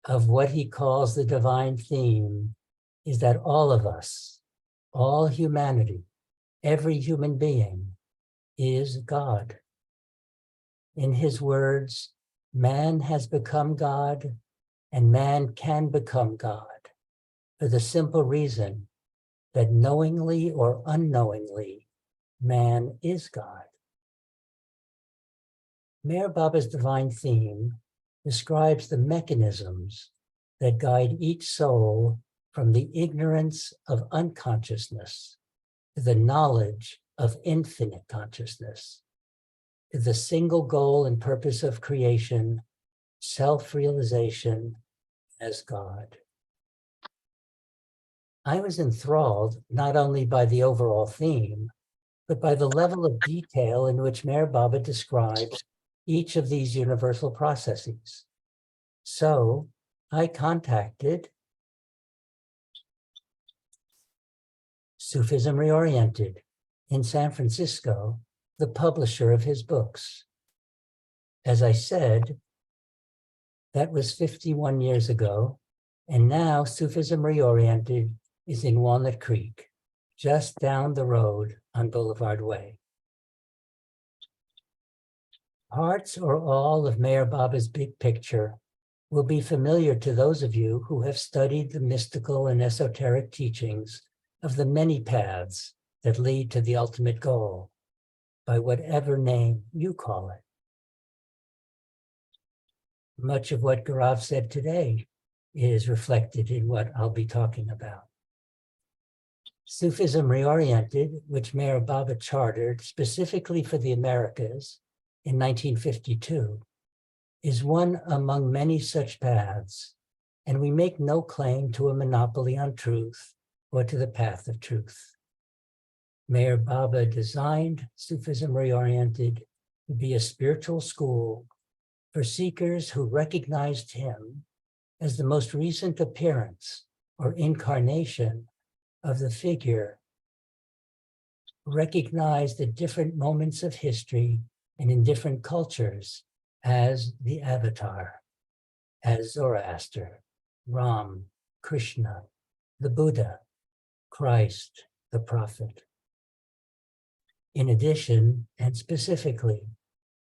of what he calls the divine theme is that all of us, all humanity, every human being is God. In his words, man has become God and man can become God for the simple reason that knowingly or unknowingly, man is God. Meher Baba's divine theme describes the mechanisms that guide each soul from the ignorance of unconsciousness to the knowledge of infinite consciousness, to the single goal and purpose of creation, self-realization as God. I was enthralled not only by the overall theme, but by the level of detail in which Meher Baba describes each of these universal processes. So I contacted Sufism Reoriented in San Francisco, the publisher of his books. As I said, that was 51 years ago, and now Sufism Reoriented is in Walnut Creek, just down the road on Boulevard Way. Parts or all of Meher Baba's big picture will be familiar to those of you who have studied the mystical and esoteric teachings of the many paths that lead to the ultimate goal, by whatever name you call it. Much of what Gaurav said today is reflected in what I'll be talking about. Sufism Reoriented, which Meher Baba chartered specifically for the Americas in 1952, is one among many such paths, and we make no claim to a monopoly on truth or to the path of truth. Meher Baba designed Sufism Reoriented to be a spiritual school for seekers who recognized him as the most recent appearance or incarnation of the figure, recognized at different moments of history and in different cultures as the avatar, as Zoroaster, Ram, Krishna, the Buddha, Christ, the prophet. In addition, and specifically,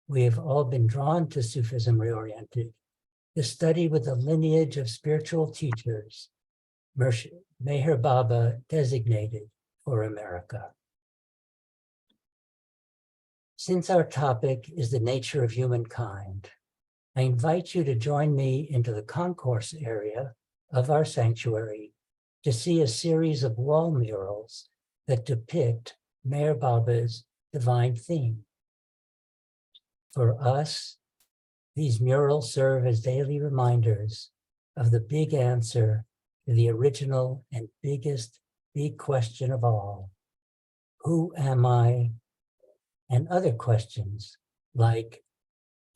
we have all been drawn to Sufism Reoriented, the study with the lineage of spiritual teachers Meher Baba designated for America. Since our topic is the nature of humankind, I invite you to join me into the concourse area of our sanctuary to see a series of wall murals that depict Meher Baba's divine theme. For us, these murals serve as daily reminders of the big answer to the original and biggest big question of all: who am I? And other questions like,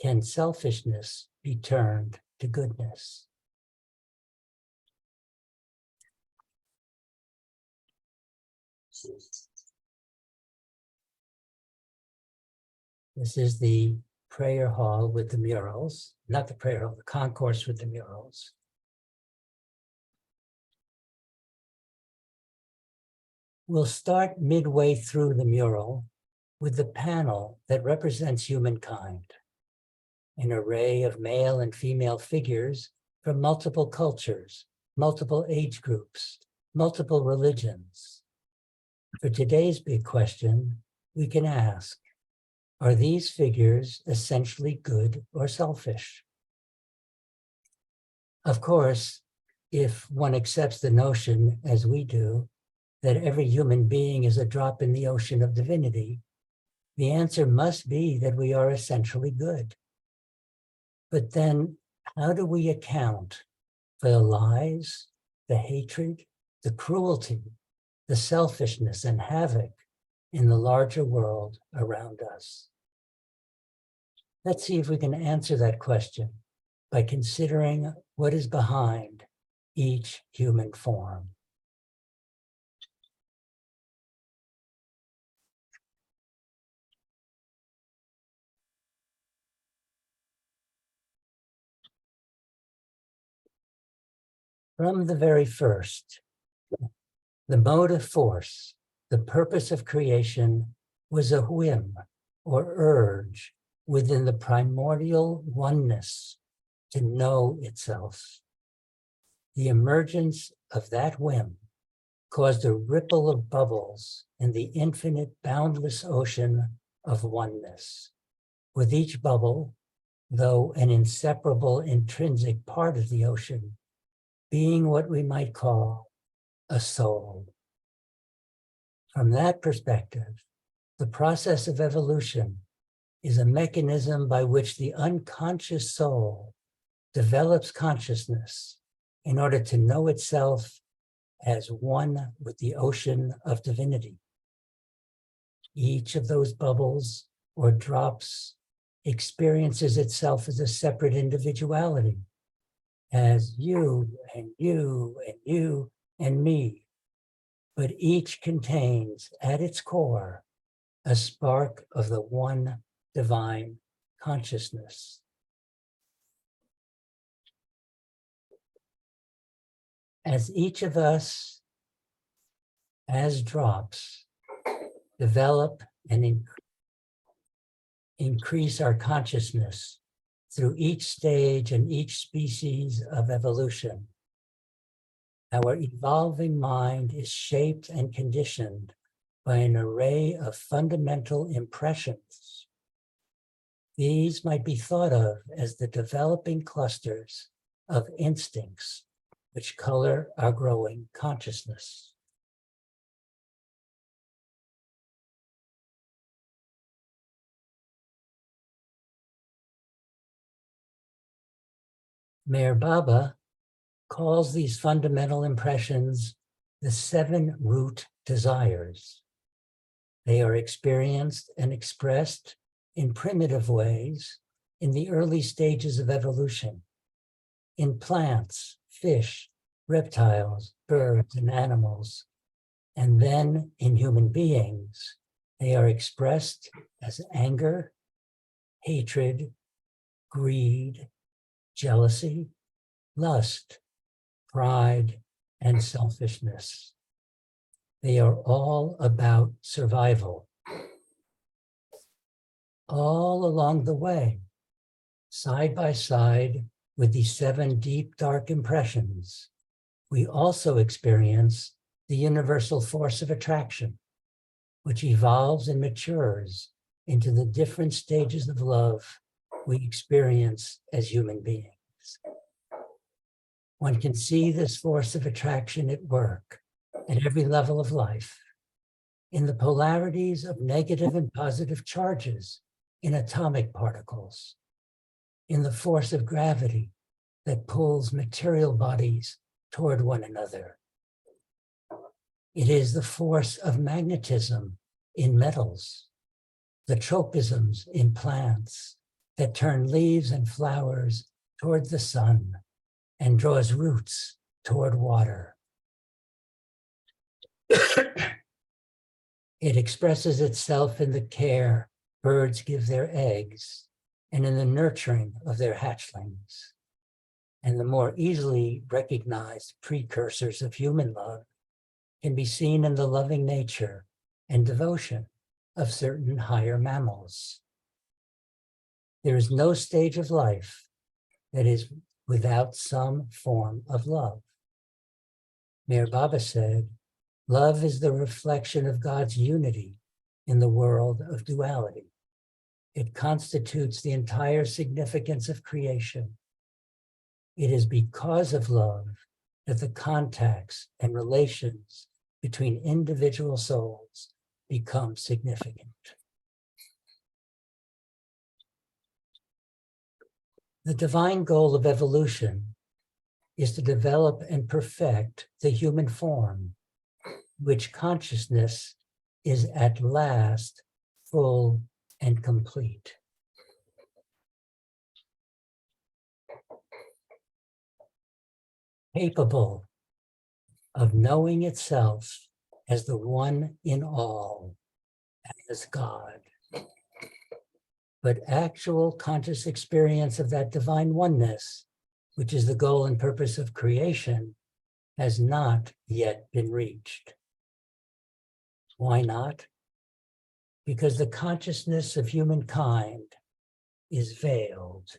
can selfishness be turned to goodness? This is the prayer hall with the murals, not the prayer hall, the concourse with the murals. We'll start midway through the mural with the panel that represents humankind, an array of male and female figures from multiple cultures, multiple age groups, multiple religions. For today's big question, we can ask, are these figures essentially good or selfish? Of course, if one accepts the notion, as we do, that every human being is a drop in the ocean of divinity, the answer must be that we are essentially good. But then, how do we account for the lies, the hatred, the cruelty, the selfishness and havoc in the larger world around us? Let's see if we can answer that question by considering what is behind each human form. From the very first, the motive force, the purpose of creation, was a whim or urge within the primordial oneness to know itself. The emergence of that whim caused a ripple of bubbles in the infinite, boundless ocean of oneness, with each bubble, though an inseparable intrinsic part of the ocean, being what we might call a soul. From that perspective, the process of evolution is a mechanism by which the unconscious soul develops consciousness in order to know itself as one with the ocean of divinity. Each of those bubbles or drops experiences itself as a separate individuality, as you and you and you and me, but each contains at its core a spark of the one divine consciousness. As each of us, as drops, develop and increase our consciousness through each stage and each species of evolution, our evolving mind is shaped and conditioned by an array of fundamental impressions. These might be thought of as the developing clusters of instincts which color our growing consciousness. Meher Baba calls these fundamental impressions the 7 root desires. They are experienced and expressed in primitive ways in the early stages of evolution, in plants, fish, reptiles, birds, and animals, and then in human beings, they are expressed as anger, hatred, greed, jealousy, lust, pride, and selfishness. They are all about survival. All along the way, side by side with these 7 deep, dark impressions, we also experience the universal force of attraction, which evolves and matures into the different stages of love we experience as human beings. One can see this force of attraction at work at every level of life, in the polarities of negative and positive charges in atomic particles, in the force of gravity that pulls material bodies toward one another. It is the force of magnetism in metals, the tropisms in plants that turn leaves and flowers toward the sun and draws roots toward water. It expresses itself in the care birds give their eggs and in the nurturing of their hatchlings. And the more easily recognized precursors of human love can be seen in the loving nature and devotion of certain higher mammals. There is no stage of life that is without some form of love. Meher Baba said, love is the reflection of God's unity in the world of duality. It constitutes the entire significance of creation. It is because of love that the contacts and relations between individual souls become significant. The divine goal of evolution is to develop and perfect the human form, which consciousness is at last full and complete. Capable of knowing itself as the one in all, as God. But actual conscious experience of that divine oneness, which is the goal and purpose of creation, has not yet been reached. Why not? Because the consciousness of humankind is veiled.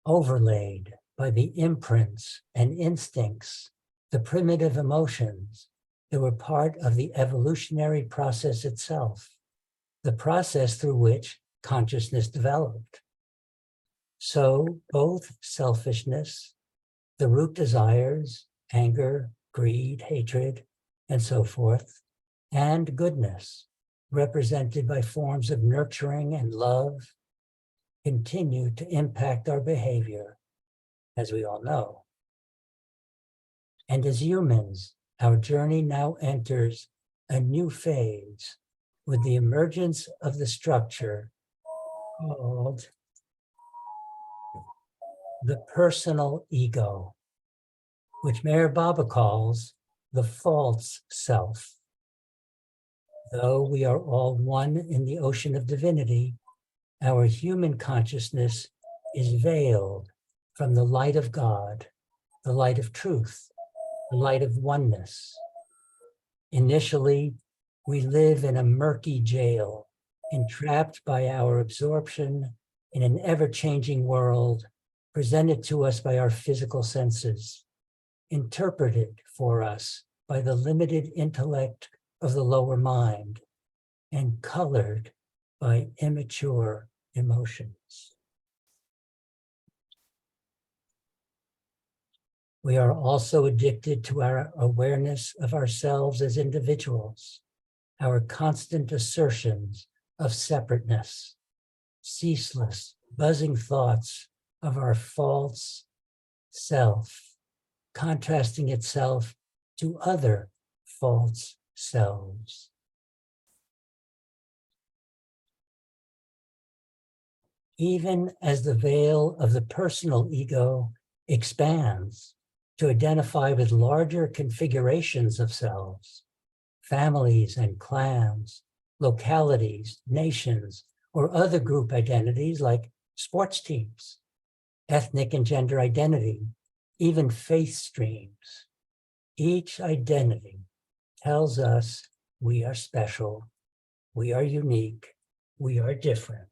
Overlaid by the imprints and instincts, the primitive emotions that were part of the evolutionary process itself, the process through which consciousness developed. So both selfishness, the root desires, anger, greed, hatred, and so forth, and goodness, represented by forms of nurturing and love, continue to impact our behavior, as we all know. And as humans, our journey now enters a new phase with the emergence of the structure called the personal ego, which Mayor Baba calls the false self. Though we are all one in the ocean of divinity, our human consciousness is veiled from the light of God, the light of truth, the light of oneness. Initially, we live in a murky jail, entrapped by our absorption in an ever-changing world presented to us by our physical senses, interpreted for us by the limited intellect of the lower mind, and colored by immature emotions. We are also addicted to our awareness of ourselves as individuals, our constant assertions of separateness, ceaseless, buzzing thoughts of our false self, contrasting itself to other false selves. Even as the veil of the personal ego expands to identify with larger configurations of selves, families and clans, localities, nations, or other group identities like sports teams, ethnic and gender identity, even faith streams. Each identity tells us we are special, we are unique, we are different.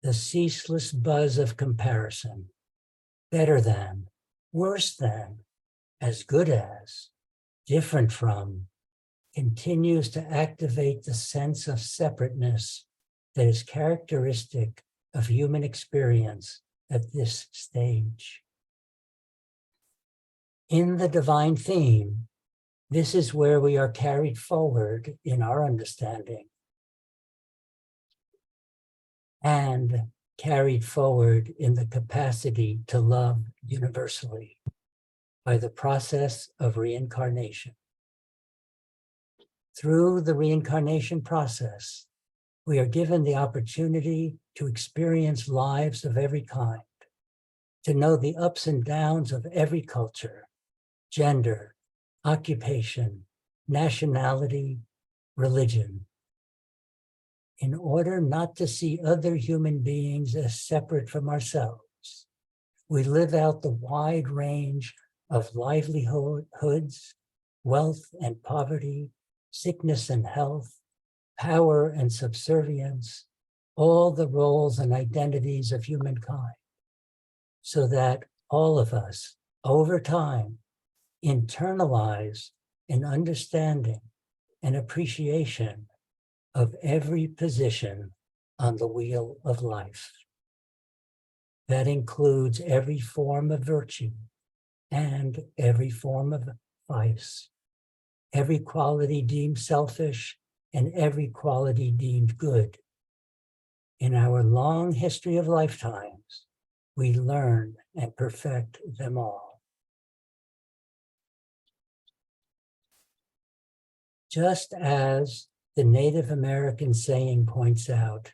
The ceaseless buzz of comparison, better than, worse than, as good as, different from, continues to activate the sense of separateness that is characteristic of human experience at this stage. In the divine theme, this is where we are carried forward in our understanding and carried forward in the capacity to love universally by the process of reincarnation. Through the reincarnation process, we are given the opportunity to experience lives of every kind, to know the ups and downs of every culture, gender, occupation, nationality, religion, in order not to see other human beings as separate from ourselves. We live out the wide range of livelihoods, wealth and poverty, sickness and health, power and subservience, all the roles and identities of humankind, so that all of us, over time, internalize an understanding and appreciation of every position on the wheel of life. That includes every form of virtue and every form of vice, every quality deemed selfish and every quality deemed good. In our long history of lifetimes, we learn and perfect them all. Just as the Native American saying points out,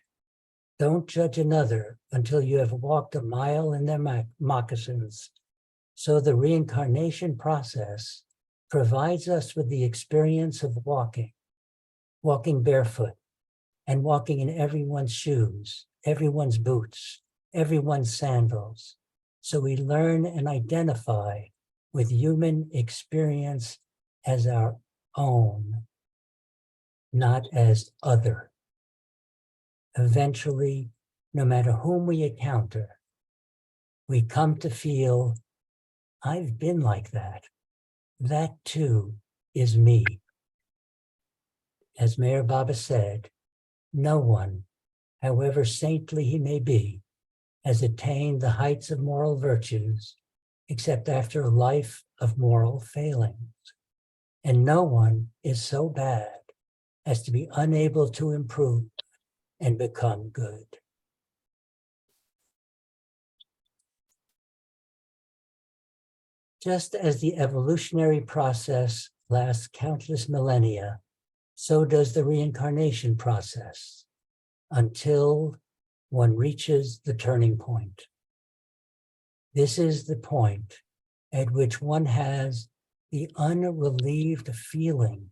don't judge another until you have walked a mile in their moccasins. So the reincarnation process provides us with the experience of walking barefoot, and walking in everyone's shoes, everyone's boots, everyone's sandals. So we learn and identify with human experience as our own, not as other. Eventually, no matter whom we encounter, we come to feel, I've been like that. That too is me. As Mayor Baba said, no one, however saintly he may be, has attained the heights of moral virtues except after a life of moral failings. And no one is so bad as to be unable to improve and become good. Just as the evolutionary process lasts countless millennia, so does the reincarnation process until one reaches the turning point. This is the point at which one has the unrelieved feeling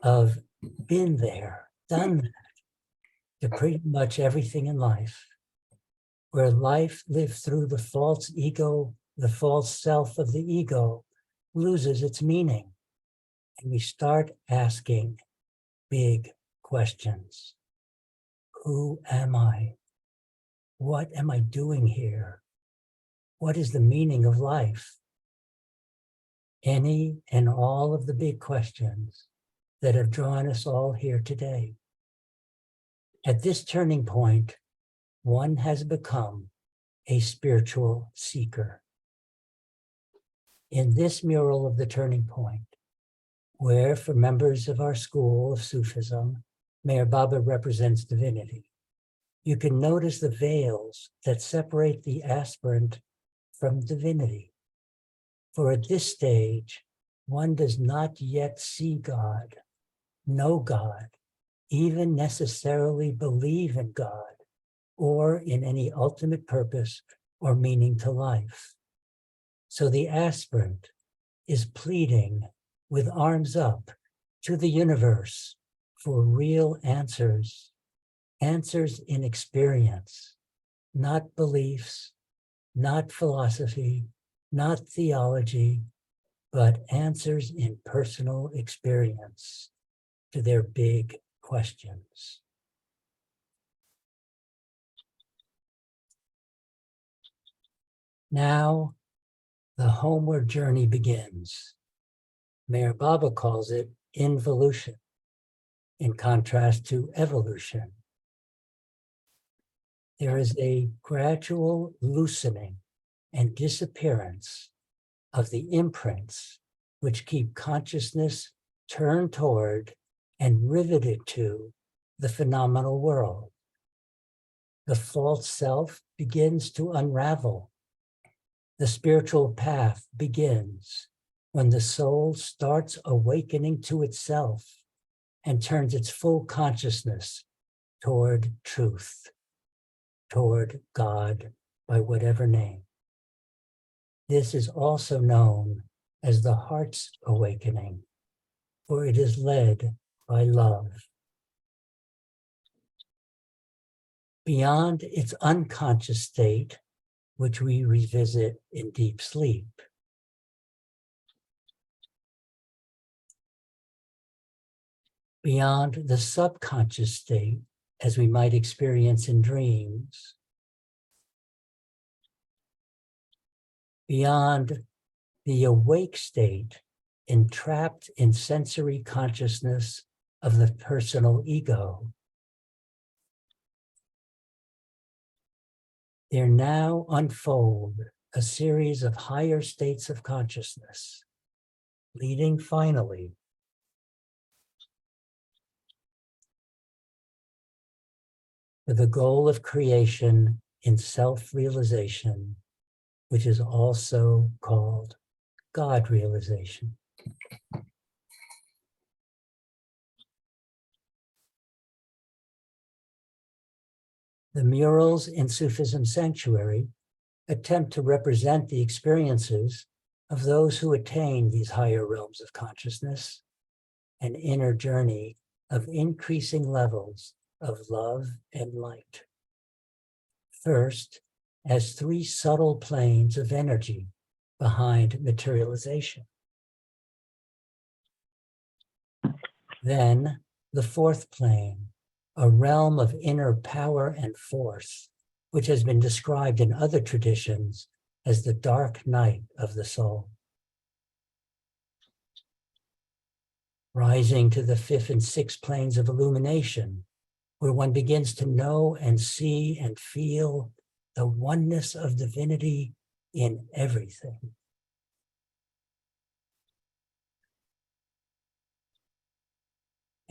of been there, done that, to pretty much everything in life, where life lived through the false ego, the false self of the ego loses its meaning. And we start asking big questions. Who am I? What am I doing here? What is the meaning of life? Any and all of the big questions that have drawn us all here today. At this turning point, one has become a spiritual seeker. In this mural of the turning point, where for members of our school of Sufism, Meher Baba represents divinity, you can notice the veils that separate the aspirant from divinity. For at this stage, one does not yet see God, know God, even necessarily believe in God, or in any ultimate purpose or meaning to life. So the aspirant is pleading with arms up to the universe for real answers, answers in experience, not beliefs, not philosophy, not theology, but answers in personal experience to their big questions. Now, the homeward journey begins. Meher Baba calls it involution, in contrast to evolution. There is a gradual loosening and disappearance of the imprints which keep consciousness turned toward and riveted to the phenomenal world. The false self begins to unravel. The spiritual path begins when the soul starts awakening to itself and turns its full consciousness toward truth, toward God by whatever name. This is also known as the heart's awakening, for it is led by love. Beyond its unconscious state, which we revisit in deep sleep, beyond the subconscious state, as we might experience in dreams, beyond the awake state, entrapped in sensory consciousness of the personal ego, there now unfold a series of higher states of consciousness, leading finally to the goal of creation in self-realization, which is also called God realization. The murals in Sufism Sanctuary attempt to represent the experiences of those who attain these higher realms of consciousness, an inner journey of increasing levels of love and light. First, as three subtle planes of energy behind materialization. Then the fourth plane, a realm of inner power and force, which has been described in other traditions as the dark night of the soul. Rising to the fifth and sixth planes of illumination, where one begins to know and see and feel the oneness of divinity in everything.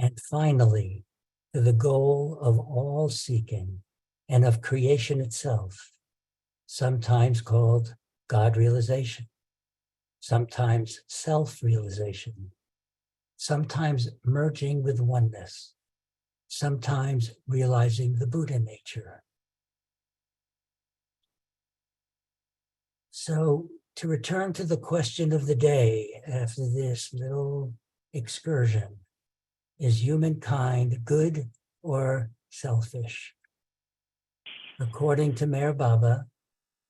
and finally, to the goal of all seeking and of creation itself, sometimes called God realization, sometimes self-realization, sometimes merging with oneness, sometimes realizing the Buddha nature. So to return to the question of the day after this little excursion, is humankind good or selfish? According to Meher Baba,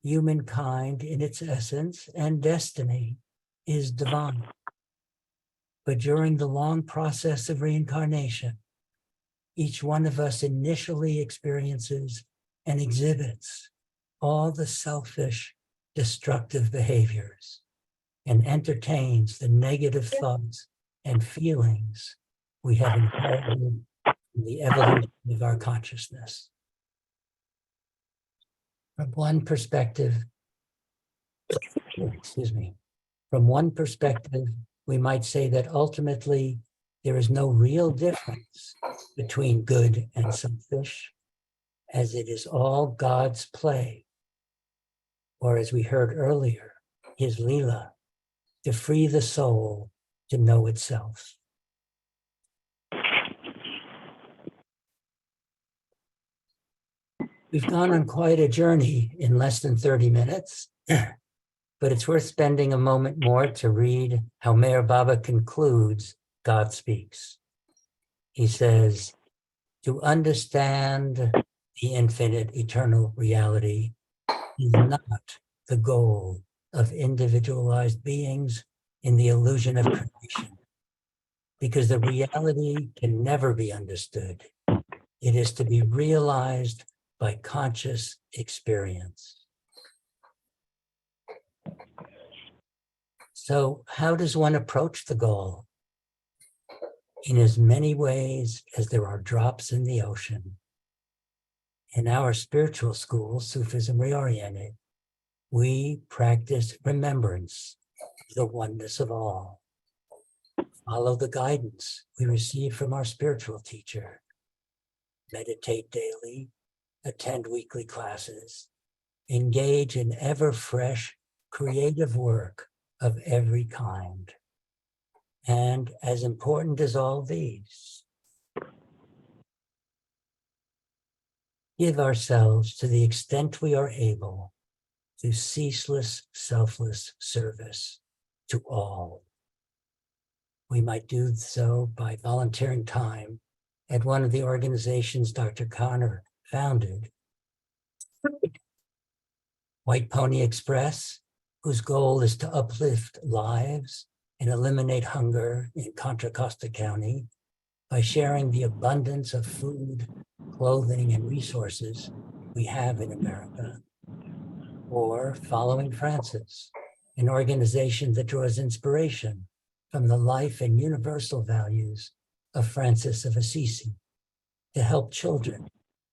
humankind in its essence and destiny is divine. But during the long process of reincarnation, each one of us initially experiences and exhibits all the selfish, destructive behaviors and entertains the negative thoughts and feelings we have inherited from the evolution of our consciousness. From one perspective, from one perspective, we might say that ultimately there is no real difference between good and selfish, as it is all God's play, or as we heard earlier, his Leela, to free the soul to know itself. We've gone on quite a journey in less than 30 minutes, but it's worth spending a moment more to read how Meher Baba concludes God Speaks. He says, to understand the infinite eternal reality is not the goal of individualized beings in the illusion of creation, because the reality can never be understood. It is to be realized by conscious experience. So how does one approach the goal? In as many ways as there are drops in the ocean. In our spiritual school, Sufism Reoriented, we practice remembrance of the oneness of all. Follow the guidance we receive from our spiritual teacher. Meditate daily, attend weekly classes, engage in ever-fresh creative work of every kind. And as important as all these, give ourselves to the extent we are able to ceaseless, selfless service to all. We might do so by volunteering time at one of the organizations Dr. Connor founded, White Pony Express, whose goal is to uplift lives and eliminate hunger in Contra Costa County by sharing the abundance of food, clothing, and resources we have in America. Or Following Francis, an organization that draws inspiration from the life and universal values of Francis of Assisi to help children,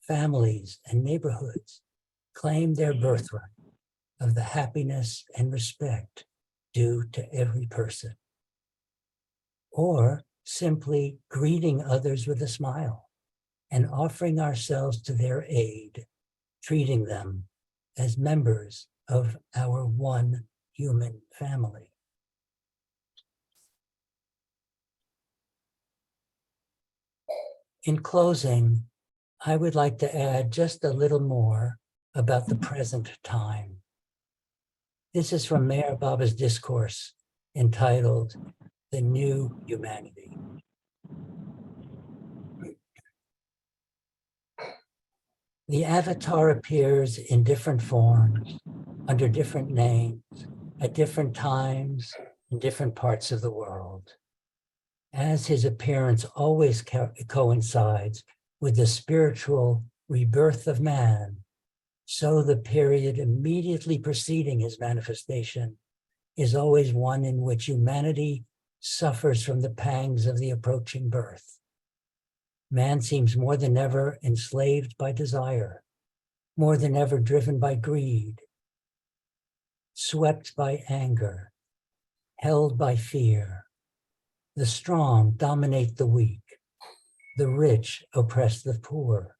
families, and neighborhoods claim their birthright of the happiness and respect due to every person. Or simply greeting others with a smile and offering ourselves to their aid, treating them as members of our one human family. In closing, I would like to add just a little more about the present time. This is from Meher Baba's discourse entitled, The New Humanity. The avatar appears in different forms, under different names, at different times, in different parts of the world. As his appearance always coincides with the spiritual rebirth of man, so the period immediately preceding his manifestation is always one in which humanity suffers from the pangs of the approaching birth. Man seems more than ever enslaved by desire, more than ever driven by greed, swept by anger, held by fear. The strong dominate the weak, The rich oppress the poor.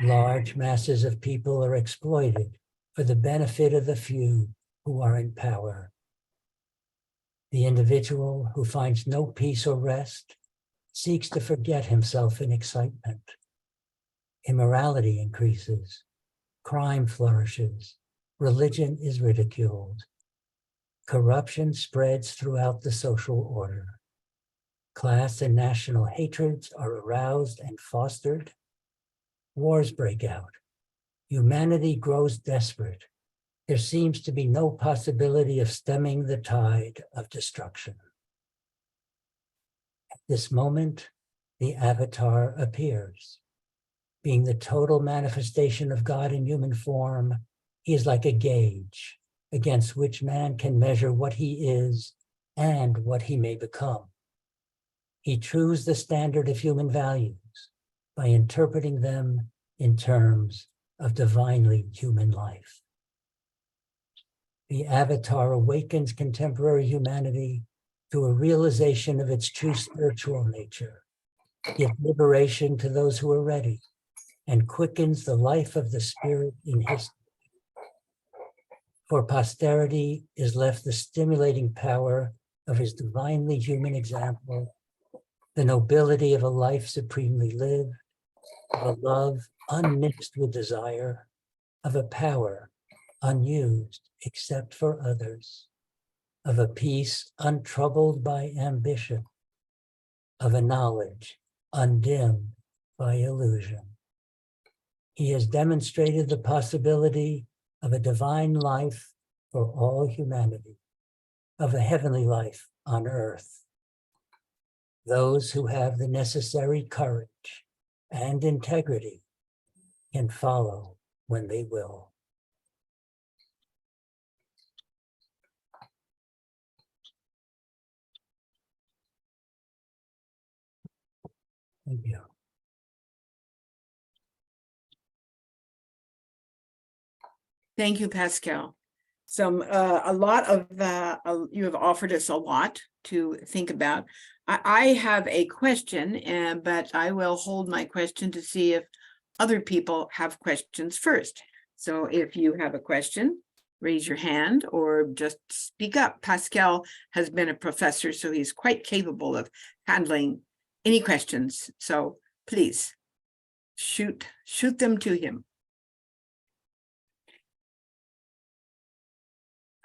Large masses of people are exploited for the benefit of the few who are in power. The individual who finds no peace or rest seeks to forget himself in excitement. Immorality increases, crime flourishes, religion is ridiculed. Corruption spreads throughout the social order. Class and national hatreds are aroused and fostered. Wars break out. Humanity grows desperate. There seems to be no possibility of stemming the tide of destruction. At this moment, the avatar appears. Being the total manifestation of God in human form, he is like a gauge against which man can measure what he is and what he may become. He trues the standard of human values by interpreting them in terms of divinely human life. The avatar awakens contemporary humanity to a realization of its true spiritual nature, gives liberation to those who are ready, and quickens the life of the spirit in history. For posterity is left the stimulating power of his divinely human example, the nobility of a life supremely lived, of a love unmixed with desire, of a power unused except for others, of a peace untroubled by ambition, of a knowledge undimmed by illusion. He has demonstrated the possibility of a divine life for all humanity, of a heavenly life on earth. Those who have the necessary courage and integrity can follow when they will. Thank you. Thank you, Pascal. A lot of, you have offered us a lot to think about. I have a question, but I will hold my question to see if other people have questions first. So if you have a question, raise your hand or just speak up. Pascal has been a professor, so he's quite capable of handling any questions. So please shoot them to him.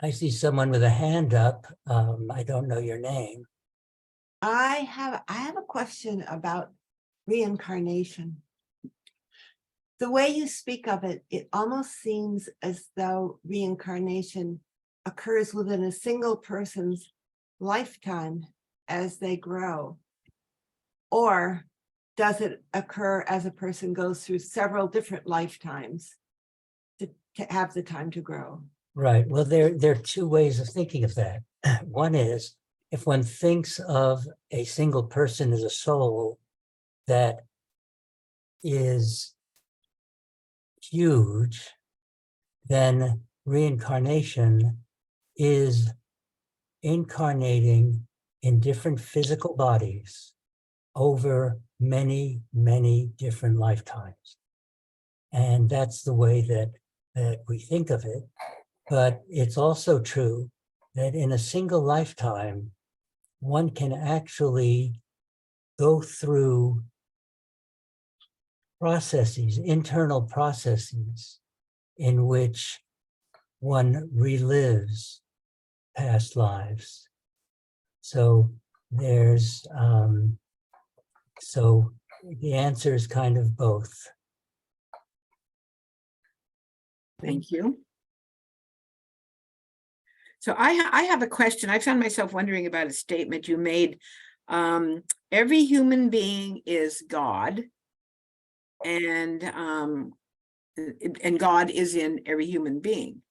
I see someone with a hand up. I don't know your name. I have a question about reincarnation. The way you speak of it, it almost seems as though reincarnation occurs within a single person's lifetime as they grow. Or does it occur as a person goes through several different lifetimes to have the time to grow? Right. Well, there are two ways of thinking of that. One is if one thinks of a single person as a soul that is huge, then reincarnation is incarnating in different physical bodies over many, many different lifetimes. And that's the way that we think of it. But it's also true that in a single lifetime, one can actually go through processes, internal processes, in which one relives past lives. So there's, so the answer is kind of both. Thank you. So I have a question. I found myself wondering about a statement you made. Every human being is God, and God is in every human being.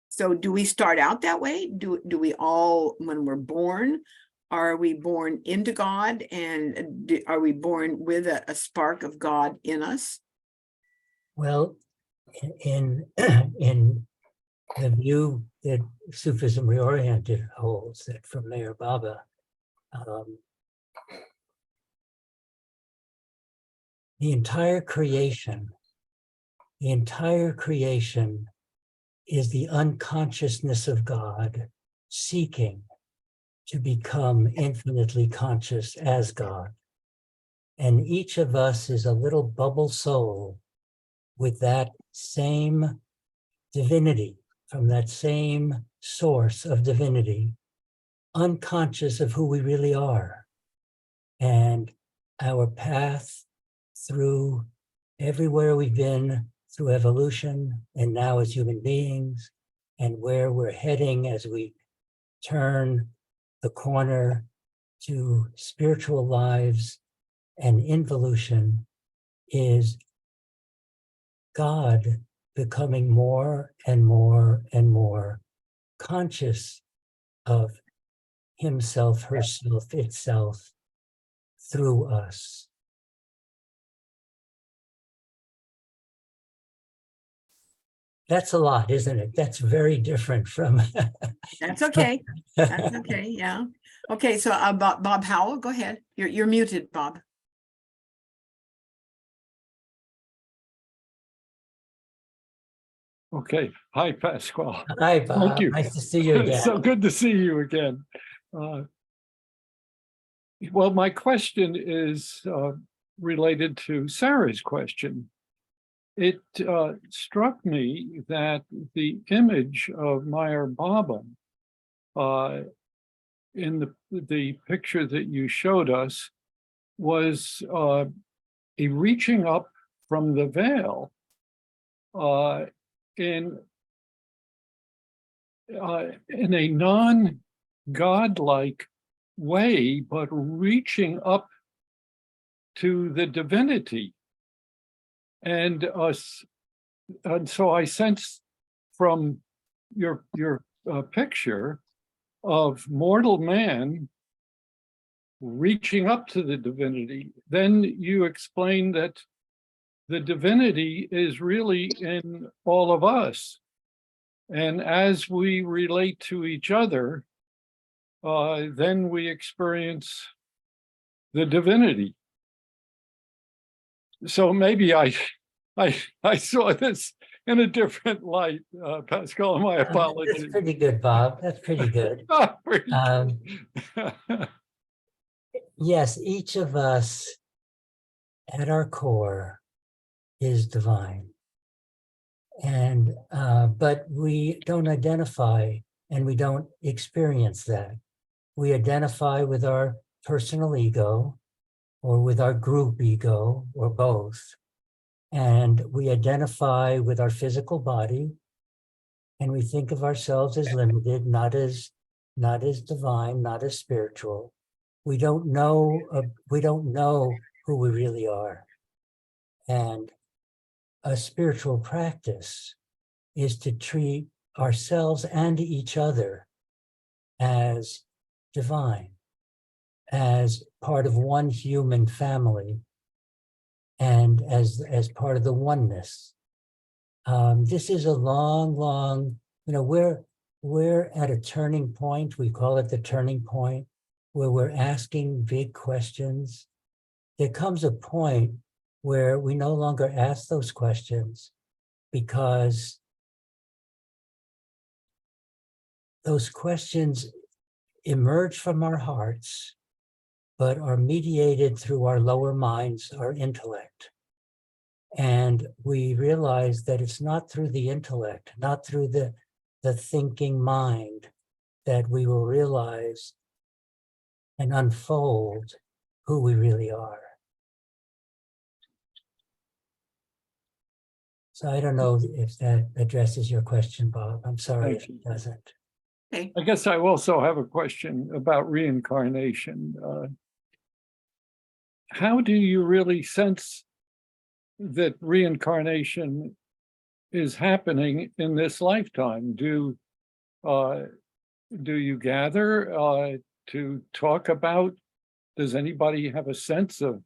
So do we start out that way? Do we all, when we're born, are we born into God, and are we born with a spark of God in us? Well, in the view that Sufism Reoriented holds, that from Mayor Baba, The entire creation is the unconsciousness of God seeking to become infinitely conscious as God. And each of us is a little bubble soul with that same divinity, from that same source of divinity, unconscious of who we really are. And our path through everywhere we've been, through evolution, and now as human beings, and where we're heading as we turn the corner to spiritual lives and involution, is God becoming more and more and more conscious of himself, herself, itself through us. That's a lot, isn't it? That's very different from. That's okay. That's okay. Yeah. Okay. So Bob Howell, go ahead. You're muted, Bob. Okay. Hi, Pascal. Hi, Bob. Thank you. Nice to see you again. It's so good to see you again. Well, my question is related to Sarah's question. It struck me that the image of Meyer Baba in the picture that you showed us was a reaching up from the veil in a non-godlike way, but reaching up to the divinity. And so I sense from your picture of mortal man reaching up to the divinity. Then you explain that the divinity is really in all of us. And as we relate to each other, then we experience the divinity. So maybe I saw this in a different light, Pascal. My apologies. That's pretty good, Bob. That's pretty good. Pretty good. Yes, each of us at our core is divine. And but we don't identify and we don't experience that. We identify with our personal ego or with our group ego or both. And we identify with our physical body, and we think of ourselves as limited, not as divine, not as spiritual. We don't know who we really are. And a spiritual practice is to treat ourselves and each other as divine, as part of one human family, and as part of the oneness. This is a long, we're at a turning point. We call it the turning point, where we're asking big questions. There comes a point where we no longer ask those questions because those questions emerge from our hearts, but are mediated through our lower minds, our intellect. And we realize that it's not through the intellect, not through the thinking mind, that we will realize and unfold who we really are. So I don't know if that addresses your question, Bob. I'm sorry if it doesn't. Okay. I guess I also have a question about reincarnation. How do you really sense that reincarnation is happening in this lifetime? Do you gather to talk about? Does anybody have a sense of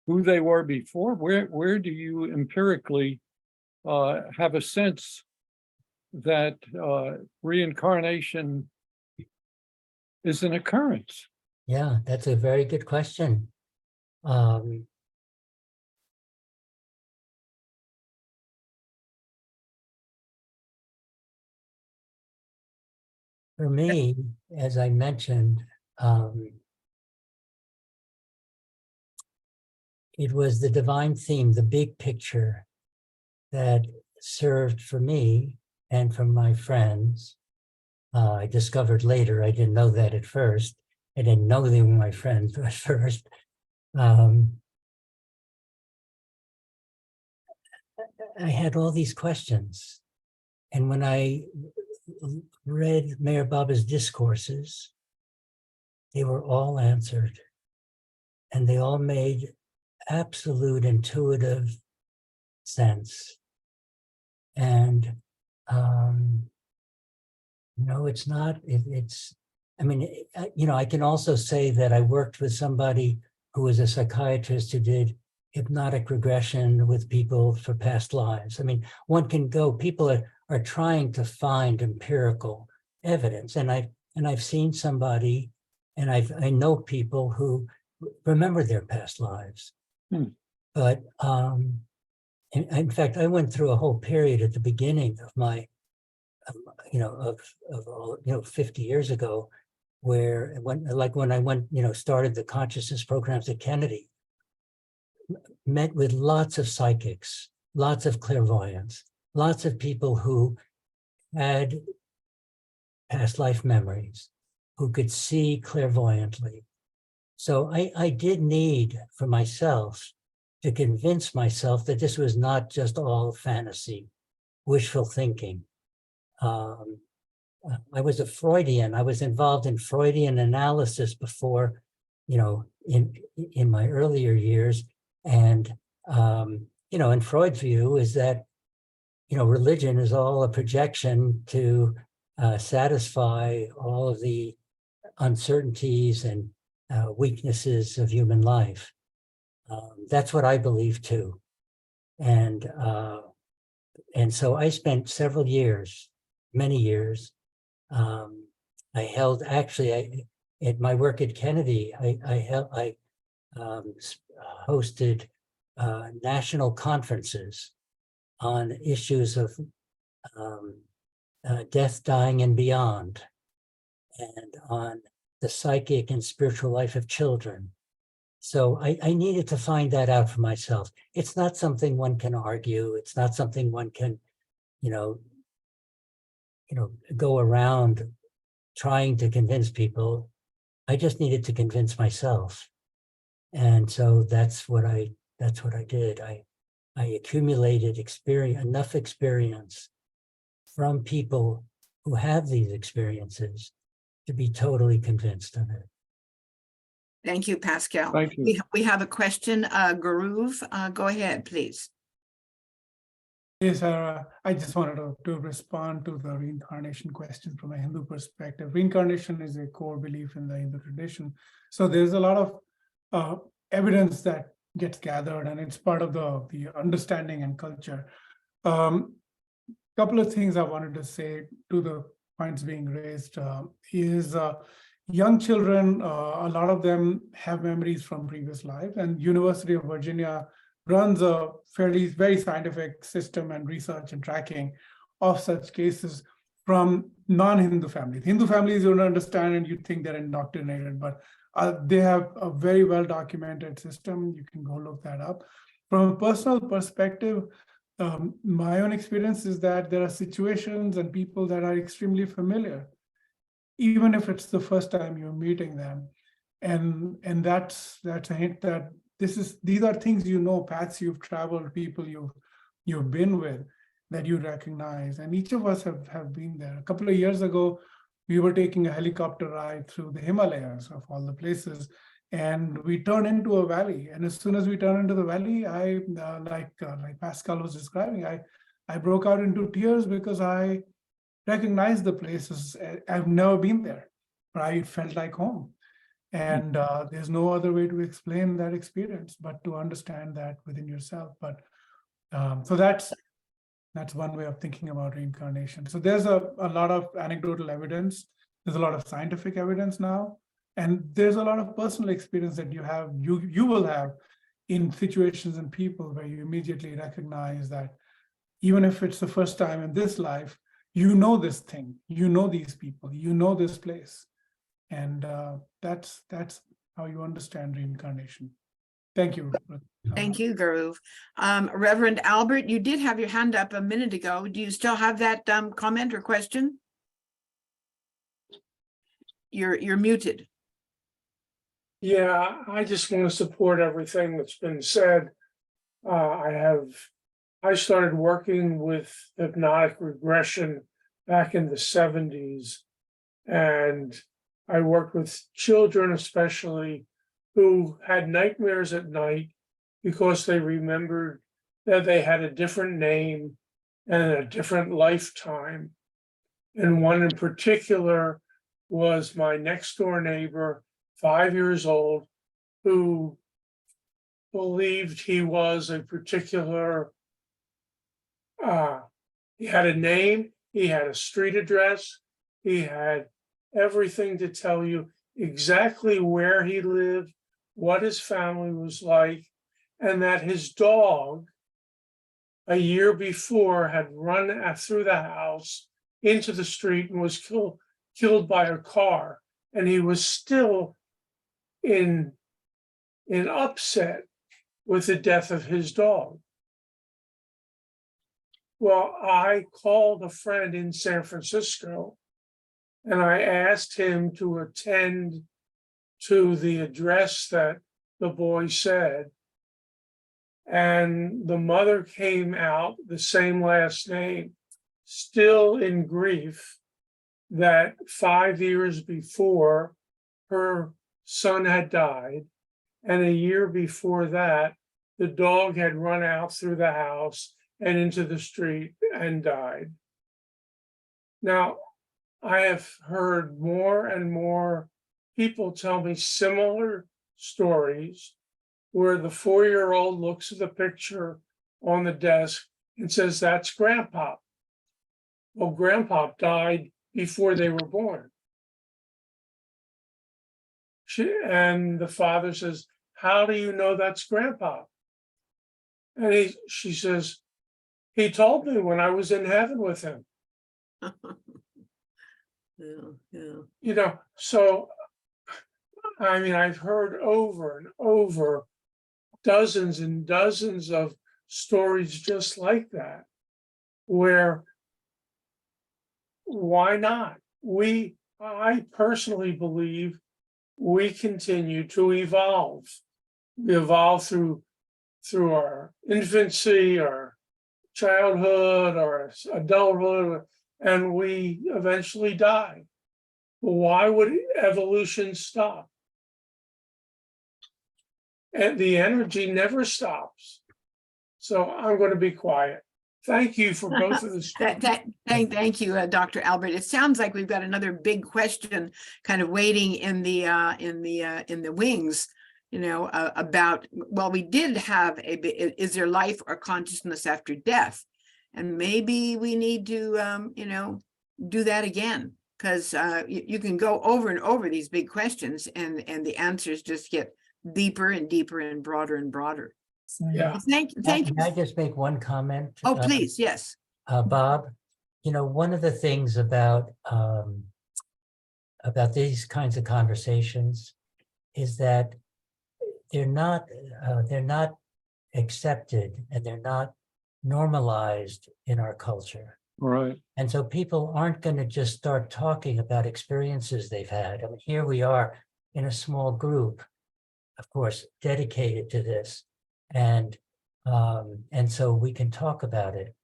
who they were before? Where do you empirically have a sense that reincarnation is an occurrence? Yeah, that's a very good question. For me, as I mentioned, it was the divine theme, the big picture, that served for me and for my friends. I discovered later, I didn't know that at first. I didn't know they were my friends at first. I had all these questions. And when I read Mayor Baba's discourses, they were all answered. And they all made absolute intuitive sense. And, it's not, I mean, I can also say that I worked with somebody who was a psychiatrist who did hypnotic regression with people for past lives. I mean, one can go, people are trying to find empirical evidence. And I've seen somebody, and I know people who remember their past lives. But in fact, I went through a whole period at the beginning of my, 50 years ago, where when I went, started the consciousness programs at Kennedy, met with lots of psychics, lots of clairvoyants, lots of people who had past life memories, who could see clairvoyantly. So I did need for myself to convince myself that this was not just all fantasy, wishful thinking. I was a Freudian. I was involved in Freudian analysis before, in my earlier years. And, in Freud's view is that, religion is all a projection to satisfy all of the uncertainties and weaknesses of human life. That's what I believe too. And so I spent several years, many years. I held, actually, at my work at Kennedy, I hosted national conferences on issues of death, dying, and beyond, and on the psychic and spiritual life of children. So I needed to find that out for myself. It's not something one can argue. It's not something one can, go around trying to convince people. I just needed to convince myself. And so that's what I did. I accumulated enough experience from people who have these experiences to be totally convinced of it. Thank you, Pascal. Thank you. We have a question. Gaurav, go ahead, please. Yes, I just wanted to respond to the reincarnation question from a Hindu perspective. Reincarnation is a core belief in the Hindu tradition. So there's a lot of evidence that gets gathered, and it's part of the understanding and culture. Couple of things I wanted to say to the points being raised is young children, a lot of them have memories from previous life, and University of Virginia runs a very scientific system and research and tracking of such cases from non-Hindu families. Hindu families you don't understand and you think they're indoctrinated, but they have a very well-documented system. You can go look that up. From a personal perspective, my own experience is that there are situations and people that are extremely familiar, even if it's the first time you're meeting them. And that's a hint that these are things paths you've traveled, people you've been with that you recognize. And each of us have been there. A couple of years ago, we were taking a helicopter ride through the Himalayas of all the places, and we turned into a valley. And as soon as we turned into the valley, I like Pascal was describing, I broke out into tears because I recognized the places. I've never been there, but I felt like home. And there's no other way to explain that experience but to understand that within yourself. But so that's one way of thinking about reincarnation. So there's a lot of anecdotal evidence. There's a lot of scientific evidence now, and there's a lot of personal experience that you will have in situations and people where you immediately recognize that even if it's the first time in this life, you know this thing, you know these people, you know this place. And that's how you understand reincarnation. Thank you. Thank you, Gaurav. Reverend Albert, you did have your hand up a minute ago. Do you still have that comment or question? You're muted. Yeah, I just want to support everything that's been said. I started working with hypnotic regression back in the 70s, and I worked with children especially who had nightmares at night because they remembered that they had a different name and a different lifetime. And one in particular was my next door neighbor, 5 years old, who believed he was a particular, he had a name, he had a street address, he had everything to tell you exactly where he lived, what his family was like, and that his dog a year before had run through the house into the street and was killed by a car. And he was still in upset with the death of his dog. Well, I called a friend in San Francisco and I asked him to attend to the address that the boy said. And the mother came out, the same last name, still in grief that 5 years before her son had died. And a year before that, the dog had run out through the house and into the street and died. Now, I have heard more and more people tell me similar stories where the 4-year-old looks at the picture on the desk and says, "That's Grandpa." Well, Grandpa died before they were born. And the father says, "How do you know that's Grandpa?" And she says, "He told me when I was in heaven with him." Yeah. So, I mean, I've heard over and over dozens and dozens of stories just like that, where why not? I personally believe we continue to evolve. We evolve through our infancy, our childhood, our adulthood, and we eventually die. Why would evolution stop? And the energy never stops. So I'm going to be quiet. Thank you for both of the Thank you, Dr. Albert. It sounds like we've got another big question kind of waiting in the wings, about, well, we did have is there life or consciousness after death? And maybe we need to, do that again, because you can go over and over these big questions and the answers just get deeper and deeper and broader. Yeah. Thank you. Can I just make one comment? Oh, please. Yes. Bob, one of the things about these kinds of conversations is that they're not accepted and they're not normalized in our culture. Right. And so people aren't going to just start talking about experiences they've had. I mean, here we are in a small group, of course, dedicated to this. And so we can talk about it,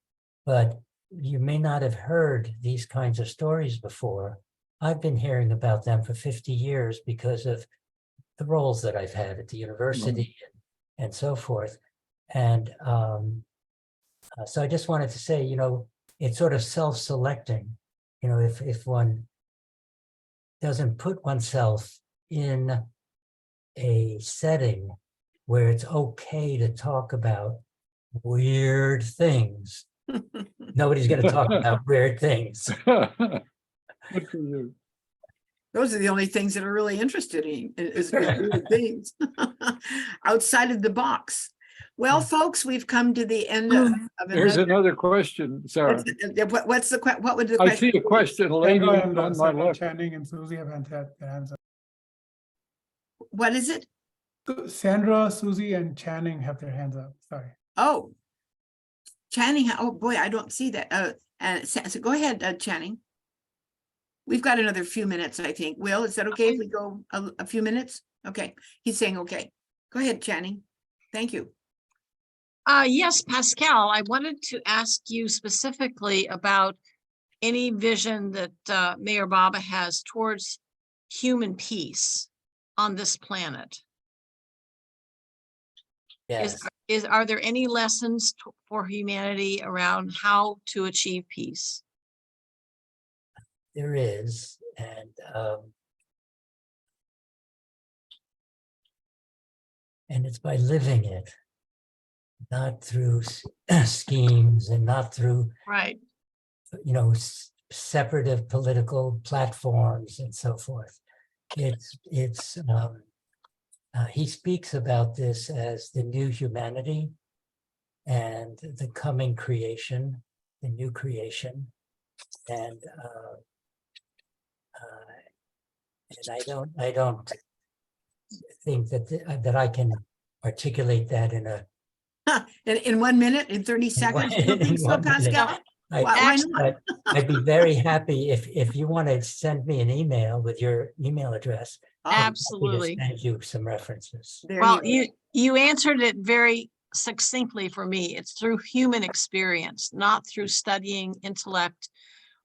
but you may not have heard these kinds of stories before. I've been hearing about them for 50 years because of the roles that I've had at the university and so forth. And so I just wanted to say, it's sort of self-selecting, if one doesn't put oneself in a setting where it's okay to talk about weird things. Nobody's going to talk about weird things. Good for you. Those are the only things that are really interested in is weird things outside of the box. Well, folks, we've come to the end of There's another. another question, Sarah. What's the what would the I question? see a question, a lady Sandra and on my Sandra left. Channing and Susie have had their hands up. What is it? Sandra, Susie, and Channing have their hands up. Sorry. Oh, Channing. Oh boy, I don't see that. And so go ahead, Channing. We've got another few minutes, I think. Will, is that okay if we go a few minutes? Okay, he's saying okay. Go ahead, Channing. Thank you. Yes, Pascal, I wanted to ask you specifically about any vision that Mayor Baba has towards human peace on this planet. Yes, Are there any lessons for humanity around how to achieve peace? there is. And it's by living it, not through schemes and not through, Right. separative political platforms and so forth. He speaks about this as the new humanity and the coming creation, the new creation. And I don't think that I can articulate that in a In 1 minute, in 30 seconds, you don't think so, 1 minute. Pascal? I- Why not? but I'd be very happy if you want to send me an email with your email address. Oh, I'd be happy to Absolutely. send you some references. there Well, you you answered it very succinctly for me. It's through human experience, not through studying intellect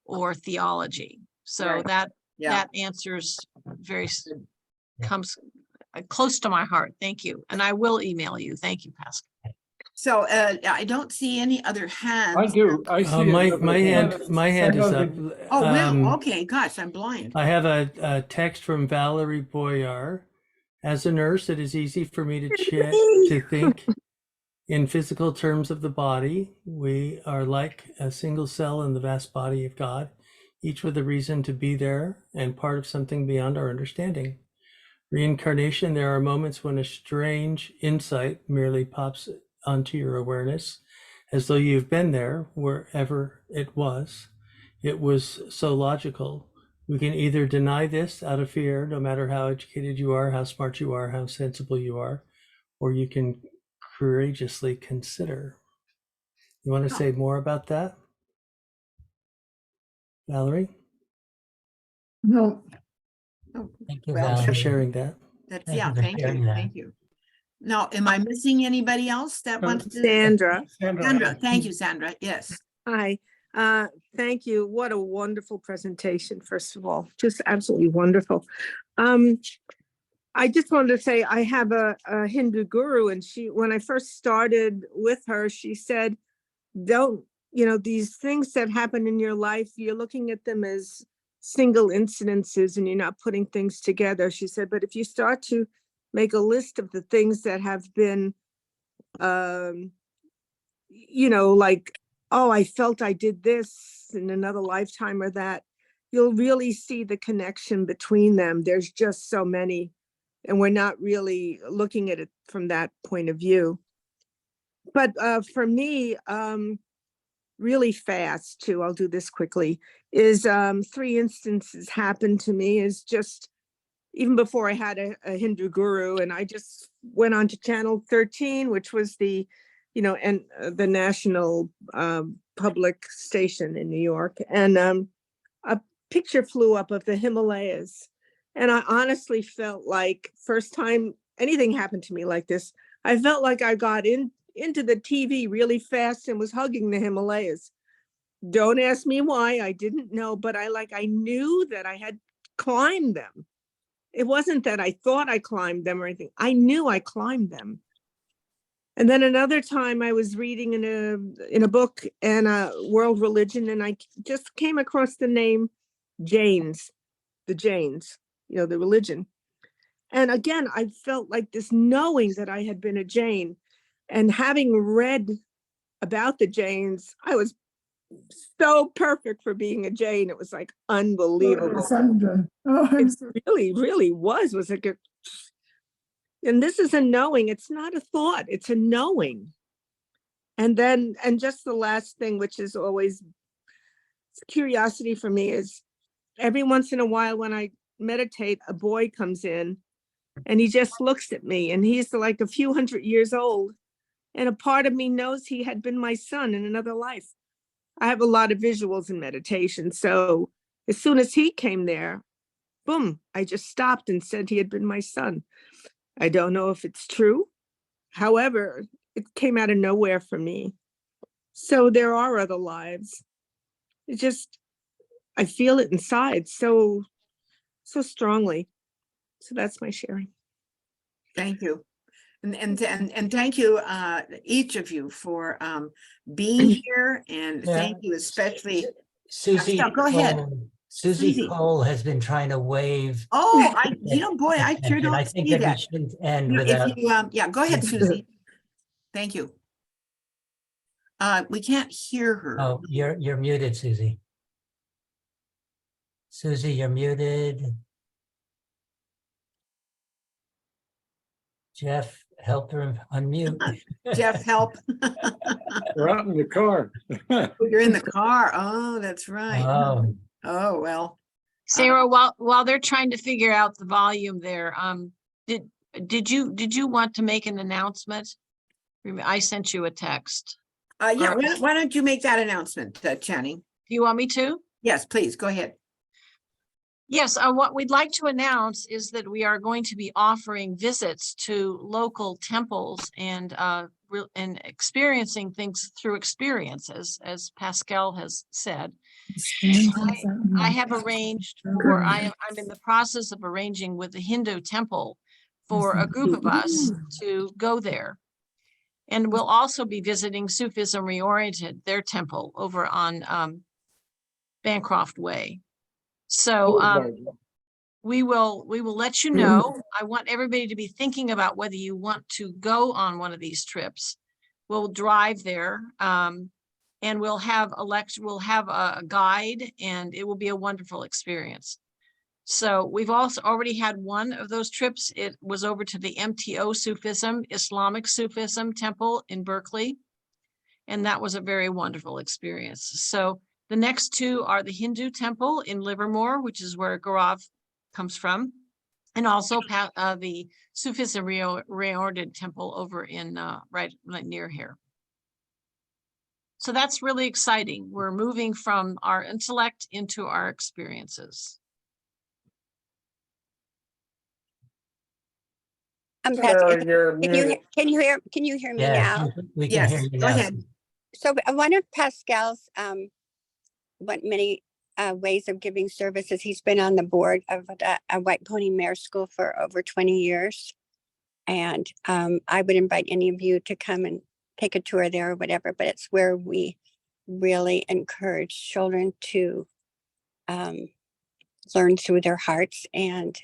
or theology. So Right. that Yeah. that answers Yeah. comes close to my heart. Thank you. And I will email you. Thank you, Pascal. So I don't see any other hands. I do, I see. My another hand. my hand is up. Oh, Will, okay, gosh, I'm blind. I have a text from Valerie Boyar. As a nurse, it is easy for me to think in physical terms of the body. We are like a single cell in the vast body of God, each with a reason to be there and part of something beyond our understanding. Reincarnation, there are moments when a strange insight merely pops onto your awareness, as though you've been there wherever it was. It was so logical. We can either deny this out of fear, no matter how educated you are, how smart you are, how sensible you are, or you can courageously consider. You want to say more about that, Valerie? No. Oh, Thank you, Well, Thanks for Valerie. sharing that. that's, Thank yeah, you for thank sharing you, that. thank you. Now, am I missing anybody else that wants to? Sandra, Sandra, thank you, Sandra, yes. hi. Thank you. What a wonderful presentation, first of all, just absolutely wonderful. I just wanted to say I have a Hindu guru, and when I first started with her, she said, don't, these things that happen in your life, you're looking at them as single incidences and you're not putting things together. She said, but if you start to make a list of the things that have been, like, oh, I felt I did this in another lifetime or that, you'll really see the connection between them. There's just so many, and we're not really looking at it from that point of view. But for me, really fast too, I'll do this quickly, is 3 instances happened to me, is just even before I had a Hindu guru, and I just went on to channel 13, which was the, and the national public station in New York. And a picture flew up of the Himalayas. And I honestly felt like first time anything happened to me like this, I felt like I got into the TV really fast and was hugging the Himalayas. Don't ask me why, I didn't know, but I knew that I had climbed them. It wasn't that I thought I climbed them or anything. I knew I climbed them. And then another time I was reading in a book and a world religion, and I just came across the name Jains, the Jains, the religion. And again, I felt like this knowing that I had been a Jain, and having read about the Jains, I was so perfect for being a Jain. It was like unbelievable. Sandra. Oh, It really, really was like And this is a knowing, it's not a thought, it's a knowing. And then, and just the last thing, which is always curiosity for me, is every once in a while when I meditate, a boy comes in and he just looks at me, and he's like a few hundred years old. And a part of me knows he had been my son in another life. I have a lot of visuals in meditation. So as soon as he came there, boom, I just stopped and said he had been my son. I don't know if it's true. However, it came out of nowhere for me. So there are other lives. It just, I feel it inside so strongly. So that's my sharing. Thank you. And thank you, each of you, for being here, and Yeah. thank you especially. Susie, Pascal, go ahead. Susie Susie. Cole has been trying to wave. Oh, boy, I sure attention. I don't think see that we that. shouldn't end You know, without. if you, yeah, go ahead, Susie. Thank you. We can't hear her. Oh, you're muted, Susie. Susie, you're muted. Jeff, help her unmute. Jeff, help. We're out in the car. You're in the car. Oh, that's right. Oh, Oh, well. Sarah, while they're trying to figure out the volume there, did you want to make an announcement? I sent you a text. Yeah, why don't you make that announcement, Channing? Do you want me to? Yes, please, go ahead. Yes, what we'd like to announce is that we are going to be offering visits to local temples and experiencing things through experiences, as Pascal has said. I have arranged for, I'm in the process of arranging with the Hindu temple for a group of us to go there. And we'll also be visiting Sufism Reoriented, their temple over on Bancroft Way. So we will let you know. I want everybody to be thinking about whether you want to go on one of these trips. We'll drive there and we'll have a guide, and it will be a wonderful experience. So we've also already had one of those trips. It was over to the MTO Sufism, Islamic Sufism temple in Berkeley. And that was a very wonderful experience. So the next two are the Hindu temple in Livermore, which is where Gaurav comes from, and also the Sufism Reoriented temple over in right near here. So that's really exciting. We're moving from our intellect into our experiences. Sarah, you're muted. Can you hear me yes, now? we can hear you Go now. ahead. So one of Pascal's many ways of giving services, he's been on the board of a White Pony Mare School for over 20 years. And I would invite any of you to come and take a tour there or whatever, but it's where we really encourage children to learn through their hearts, and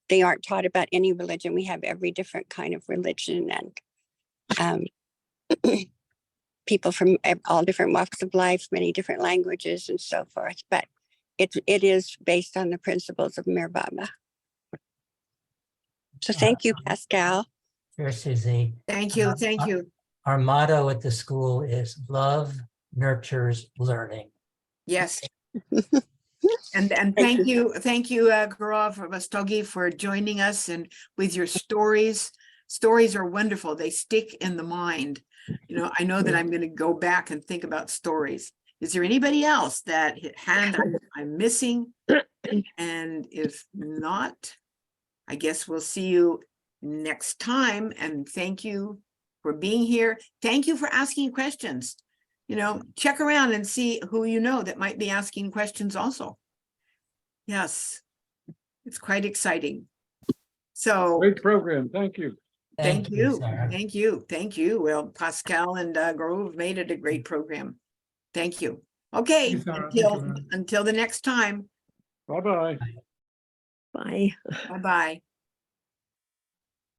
they aren't taught about any religion. We have every different kind of religion, and people from all different walks of life, many different languages and so forth. But it is based on the principles of Mir Baba. So thank you, Pascal. Sure, Susie. Thank you, thank you. Our motto at the school is love nurtures learning. Yes. And thank you, Gaurav Rastogi, for joining us and with your stories. Stories are wonderful. They stick in the mind. You know, I know that I'm going to go back and think about stories. Is there anybody else that I'm missing? And if not, I guess we'll see you next time. And thank you for being here. Thank you for asking questions. You know, check around and see who you know that might be asking questions also. Yes, it's quite exciting. So Great program. Thank you. thank you. Sarah. Thank you. Thank you. Well, Pascal and Gaurav made it a great program. Thank you. Okay, Thank you, Sarah. Thank you very much. until the next time. Bye-bye. Bye. Bye-bye.